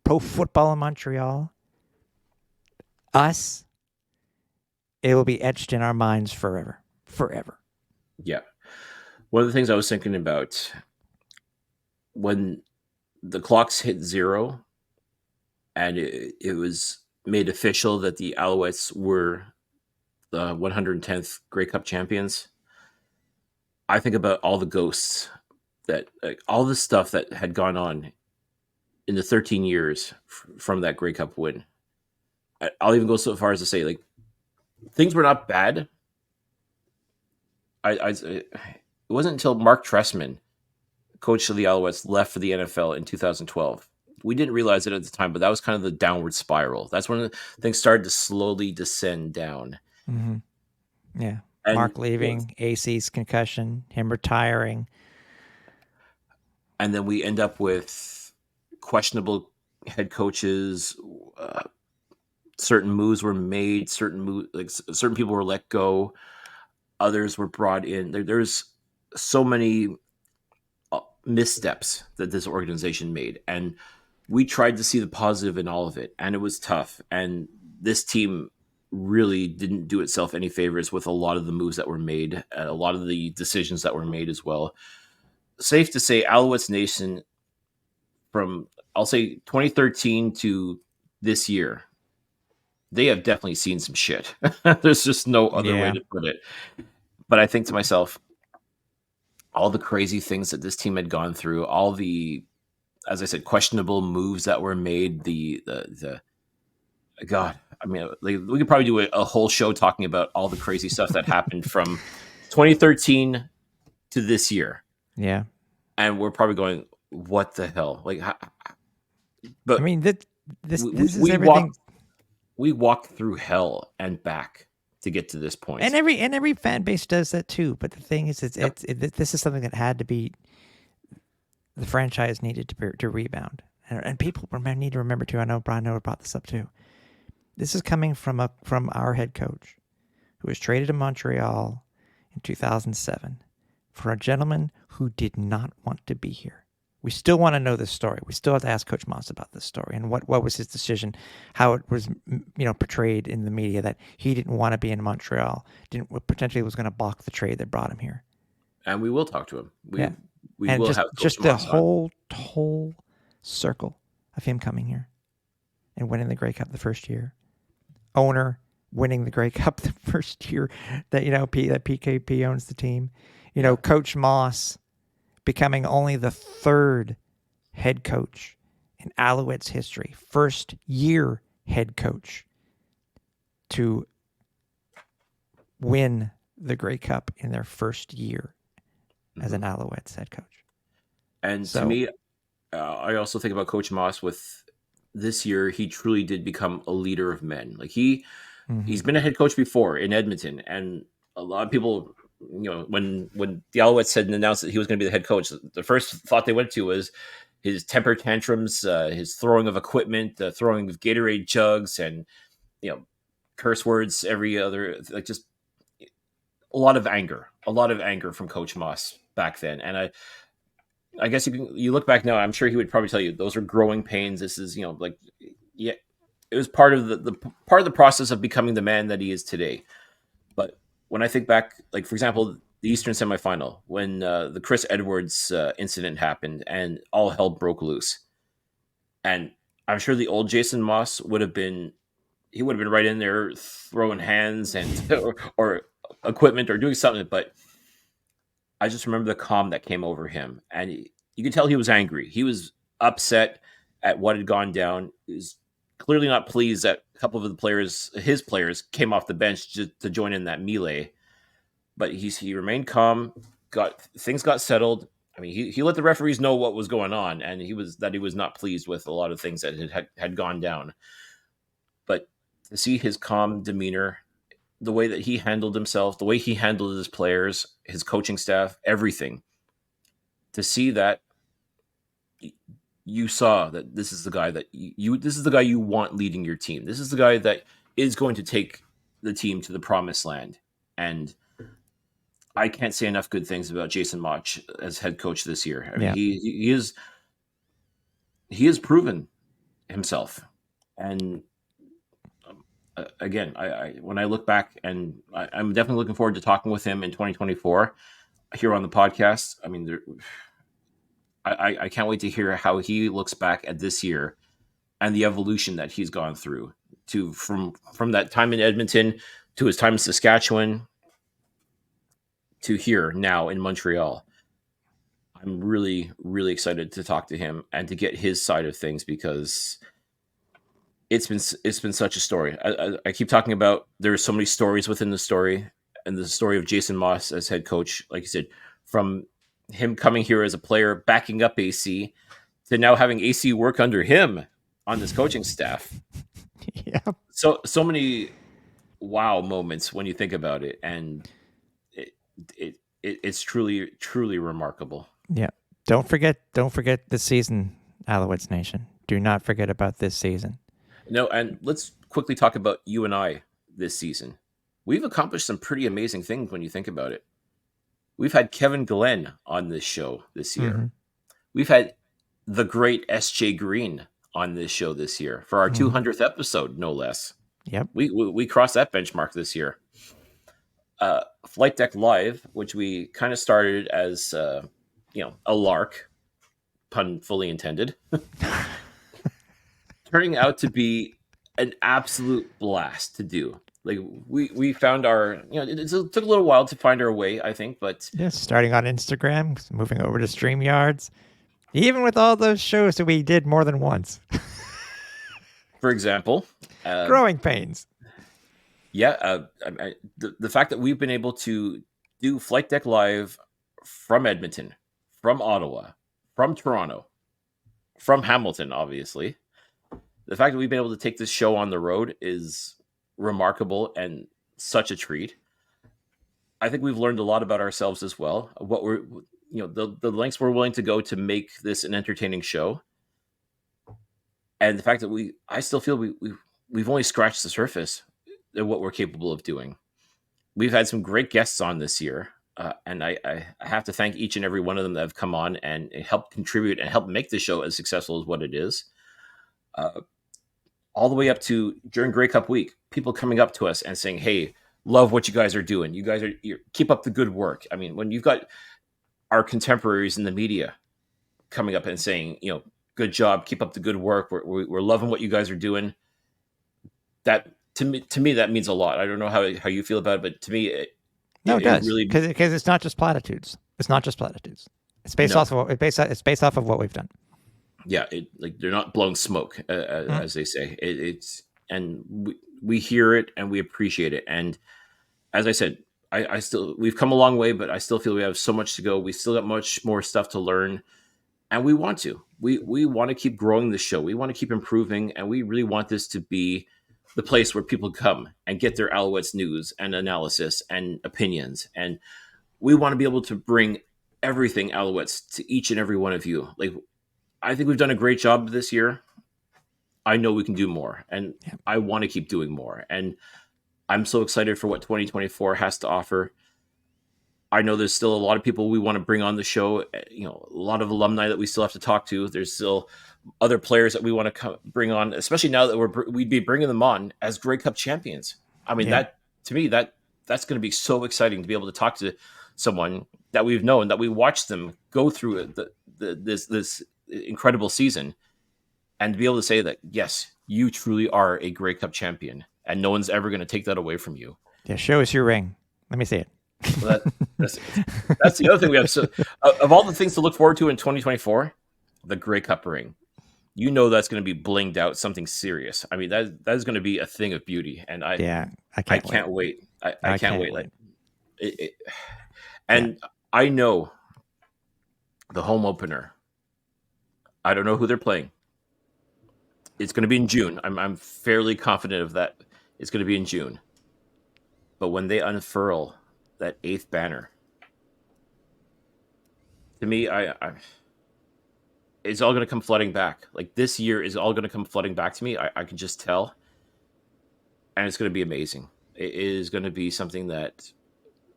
pro football in Montreal, us, it will be etched in our minds forever, forever. yeah. One of the things I was thinking about when the clocks hit zero, and it was made official that the Alouettes were the 110th Grey Cup champions. I think about all the ghosts, that, like, all the stuff that had gone on in the 13 years from that Grey Cup win. I'll even go so far as to say, like, things were not bad. It wasn't until Mark Trestman, coach of the Alouettes, left for the NFL in 2012. we didn't realize it at the time, but that was kind of the downward spiral. That's when things started to slowly descend down. Mm-hmm. Yeah. And Mark leaving, AC's concussion, him retiring. and then we end up with questionable head coaches. Uh, certain moves were made. Certain people were let go. Others were brought in. There's so many missteps that this organization made, and we tried to see the positive in all of it, and it was tough. And this team really didn't do itself any favors with a lot of the moves that were made, a lot of the decisions that were made as well. Safe to say, Alouettes Nation, from I'll say 2013 to this year, they have definitely seen some shit. There's just no other way Yeah. to put it. But I think to myself, all the crazy things that this team had gone through, all the, as I said, questionable moves that were made, the God, I mean, like, we could probably do a whole show talking about all the crazy stuff that happened from 2013 to this year. Yeah. And we're probably going, what the hell? Like, but I mean, this is we everything. We walked through hell and back to get to this point. And every fan base does that too. But the thing is, this is something that had to be. The franchise needed to rebound, and people need to remember too. I know Brian Noah brought this up too. This is coming from our head coach, who was traded to Montreal in 2007 for a gentleman who did not want to be here. We still want to know this story. We still have to ask Coach Moss about this story and what was his decision, how it was portrayed in the media that he didn't want to be in Montreal, potentially was going to balk the trade that brought him here. And we will talk to him. We and will just, have Coach just the Moss on. whole circle of him coming here and winning the Grey Cup the first year. Owner winning the Grey Cup the first year that that PKP owns the team. Coach Moss becoming only the third head coach in Alouettes history, first year head coach to win the Grey Cup in their first year as an Alouettes head coach. And to me, I also think about Coach Moss with this year. He truly did become a leader of men. Like he's been a head coach before in Edmonton, and a lot of people, when the Alouettes had announced that he was going to be the head coach, the first thought they went to was his temper tantrums, his throwing of equipment, throwing of Gatorade jugs, and curse words every other, like just a lot of anger from Coach Moss back then. And I guess you look back now, I'm sure he would probably tell you those are growing pains. This is, it was part of the process of becoming the man that he is today. But when I think back, like, for example, the Eastern semifinal, when the Chris Edwards incident happened and all hell broke loose. And I'm sure the old Jason Moss would have been right in there throwing hands and or equipment or doing something. But I just remember the calm that came over him, and you could tell he was angry. He was upset at what had gone down. He was clearly not pleased that a couple of his players, came off the bench to join in that melee. But he remained calm. Things got settled. I mean, he let the referees know what was going on, and he was not pleased with a lot of things that had gone down. But to see his calm demeanor, the way that he handled himself, the way he handled his players, his coaching staff, everything, to see that, you saw that this is the guy that this is the guy you want leading your team. This is the guy that is going to take the team to the promised land. And I can't say enough good things about Jason Moch as head coach this year. I mean, he has proven himself. And again, I when I look back, and I'm definitely looking forward to talking with him in 2024 here on the podcast. I mean, I can't wait to hear how he looks back at this year and the evolution that he's gone through from that time in Edmonton to his time in Saskatchewan to here now in Montreal. I'm really, really excited to talk to him and to get his side of things, because it's been such a story. I keep talking about, there's so many stories within the story, and the story of Jason Moss as head coach, like you said, from him coming here as a player, backing up AC, to now having AC work under him on this coaching staff. Yeah. So many wow moments when you think about it, and it, it's truly remarkable. Yeah. Don't forget this season, Alouettes Nation. Do not forget about this season. No, and let's quickly talk about you and I this season. We've accomplished some pretty amazing things when you think about it. We've had Kevin Glenn on this show this year. Mm-hmm. We've had the great S.J. Green on this show this year for our 200th episode, no less. Yep. We crossed that benchmark this year. Flight Deck Live, which we kind of started as a lark, pun fully intended, turning out to be an absolute blast to do. Like we found our, it took a little while to find our way, I think, but Yeah, starting on Instagram, moving over to StreamYards. Even with all those shows that we did more than once. for example, Growing pains. yeah, the fact that we've been able to do Flight Deck Live from Edmonton, from Ottawa, from Toronto, from Hamilton, obviously, the fact that we've been able to take this show on the road is remarkable and such a treat. I think we've learned a lot about ourselves as well. What we're, the lengths we're willing to go to make this an entertaining show, and the fact that I still feel we've only scratched the surface of what we're capable of doing. We've had some great guests on this year, and I have to thank each and every one of them that have come on and helped contribute and help make the show as successful as what it is. All the way up to during Grey Cup week, people coming up to us and saying, "Hey, love what you guys are doing. You keep up the good work." I mean, when you've got our contemporaries in the media coming up and saying, "Good job, keep up the good work. We're loving what you guys are doing," that to me that means a lot. I don't know how you feel about it, but to me, it does, really, because it's not just platitudes. It's not just platitudes. It's based off of it's based off of what we've done. Yeah, they're not blowing smoke, as they say. And we hear it and we appreciate it. And as I said, we've come a long way, but I still feel we have so much to go. We still got much more stuff to learn, and we want to. We want to keep growing the show. We want to keep improving, and we really want this to be the place where people come and get their Alouettes news and analysis and opinions. And we want to be able to bring everything Alouettes to each and every one of you. Like, I think we've done a great job this year. I know we can do more, and I want to keep doing more. And I'm so excited for what 2024 has to offer. I know there's still a lot of people we want to bring on the show. A lot of alumni that we still have to talk to. There's still other players that we want to bring on, especially now that we'd be bringing them on as Grey Cup champions. I mean, that to me, that's going to be so exciting to be able to talk to someone that we've known, that we watched them go through this incredible season, and to be able to say that, yes, you truly are a Grey Cup champion, and no one's ever going to take that away from you. Yeah, show us your ring. Let me see it. Well, that's the other thing we have. So, of all the things to look forward to in 2024, the Grey Cup ring, that's going to be blinged out, something serious. I mean, that is going to be a thing of beauty, and I can't wait. I can't wait. Like I know the home opener. I don't know who they're playing. It's going to be in June. I'm fairly confident of that. It's going to be in June. But when they unfurl that 8th banner, to me, it's all going to come flooding back. Like, this year is all going to come flooding back to me. I can just tell. And it's going to be amazing. It is going to be something that,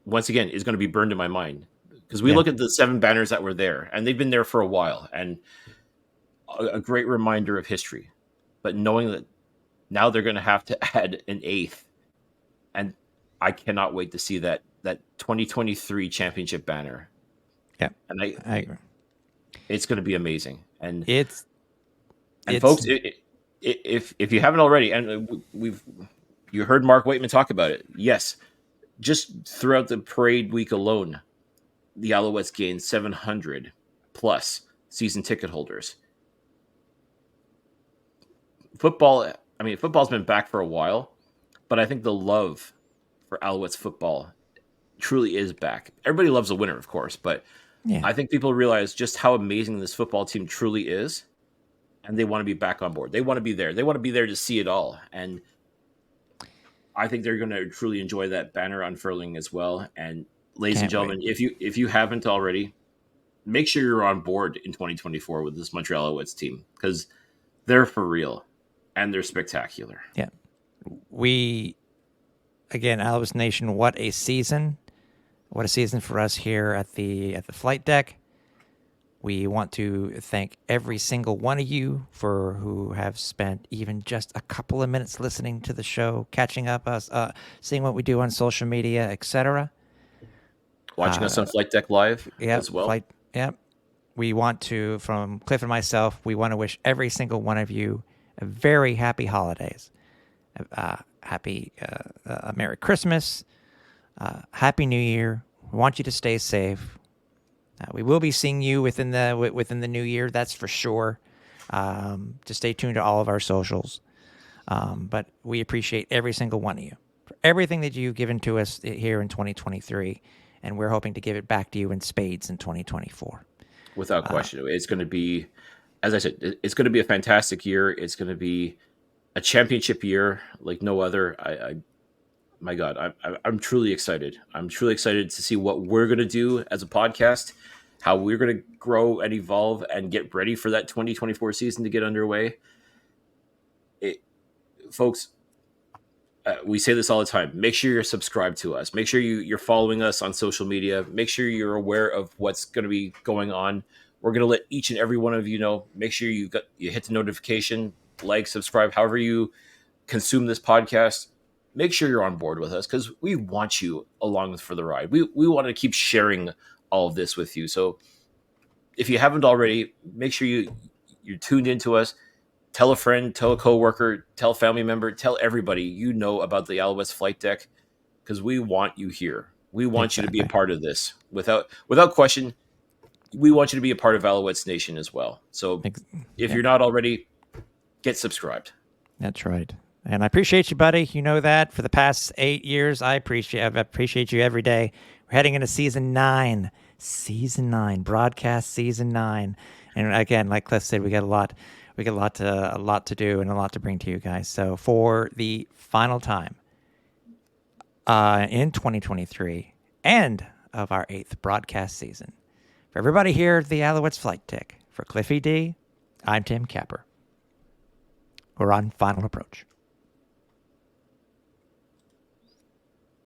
once again, is going to be burned in my mind. Because we look at the 7 banners that were there, and they've been there for a while. And a great reminder of history, but knowing that now they're going to have to add an 8th, and I cannot wait to see that 2023 championship banner. Yeah, and I agree. It's going to be amazing, and it's folks, if you haven't already, and you heard Mark Waitman talk about it. Yes, just throughout the parade week alone, the Alouettes gained 700 plus season ticket holders. Football's been back for a while, but I think the love for Alouettes football truly is back. Everybody loves a winner, of course, but Yeah. I think people realize just how amazing this football team truly is, and they want to be back on board. They want to be there. They want to be there to see it all. And I think they're going to truly enjoy that banner unfurling as well. And ladies and Can't wait. gentlemen, if you haven't already, make sure you're on board in 2024 with this Montreal Alouettes team, because they're for real and they're spectacular. Yeah. We, again, Alouettes Nation, what a season. What a season for us here at the flight deck. We want to thank every single one of you for who have spent even just a couple of minutes listening to the show, catching up us, seeing what we do on social media, etc. Watching us on Flight Deck Live as well. Yep. We want to, from Cliff and myself, we want to wish every single one of you a very happy holidays, happy Merry Christmas, Happy New Year. We want you to stay safe. We will be seeing you within the new year, that's for sure. Just stay tuned to all of our socials. But we appreciate every single one of you for everything that you've given to us here in 2023, and we're hoping to give it back to you in spades in 2024. Without question, it's going to be, as I said, it's going to be a fantastic year. It's going to be a championship year like no other. My God, I'm truly excited. I'm truly excited to see what we're going to do as a podcast, how we're going to grow and evolve and get ready for that 2024 season to get underway. Folks, we say this all the time. Make sure you're subscribed to us. Make sure you're following us on social media. Make sure you're aware of what's going to be going on. We're going to let each and every one of you know. Make sure you hit the notification, like, subscribe, however you consume this podcast. Make sure you're on board with us, because we want you along for the ride. We want to keep sharing all of this with you. So if you haven't already, make sure you're tuned into us. Tell a friend, tell a coworker, tell a family member, tell everybody you know about the Alouettes Flight Deck, because we want you here. We want you to be a part of this. Without question, we want you to be a part of Alouettes Nation as well. So if you're not already, get subscribed. That's right. And I appreciate you, buddy. You know that for the past 8 years, I appreciate you every day. We're heading into season 9, broadcast season 9. And again, like Cliff said, we got a lot to do and a lot to bring to you guys. So for the final time in 2023, end of our 8th broadcast season, for everybody here at the Alouettes Flight Deck, for Cliffy D, I'm Tim Capper. We're on final approach.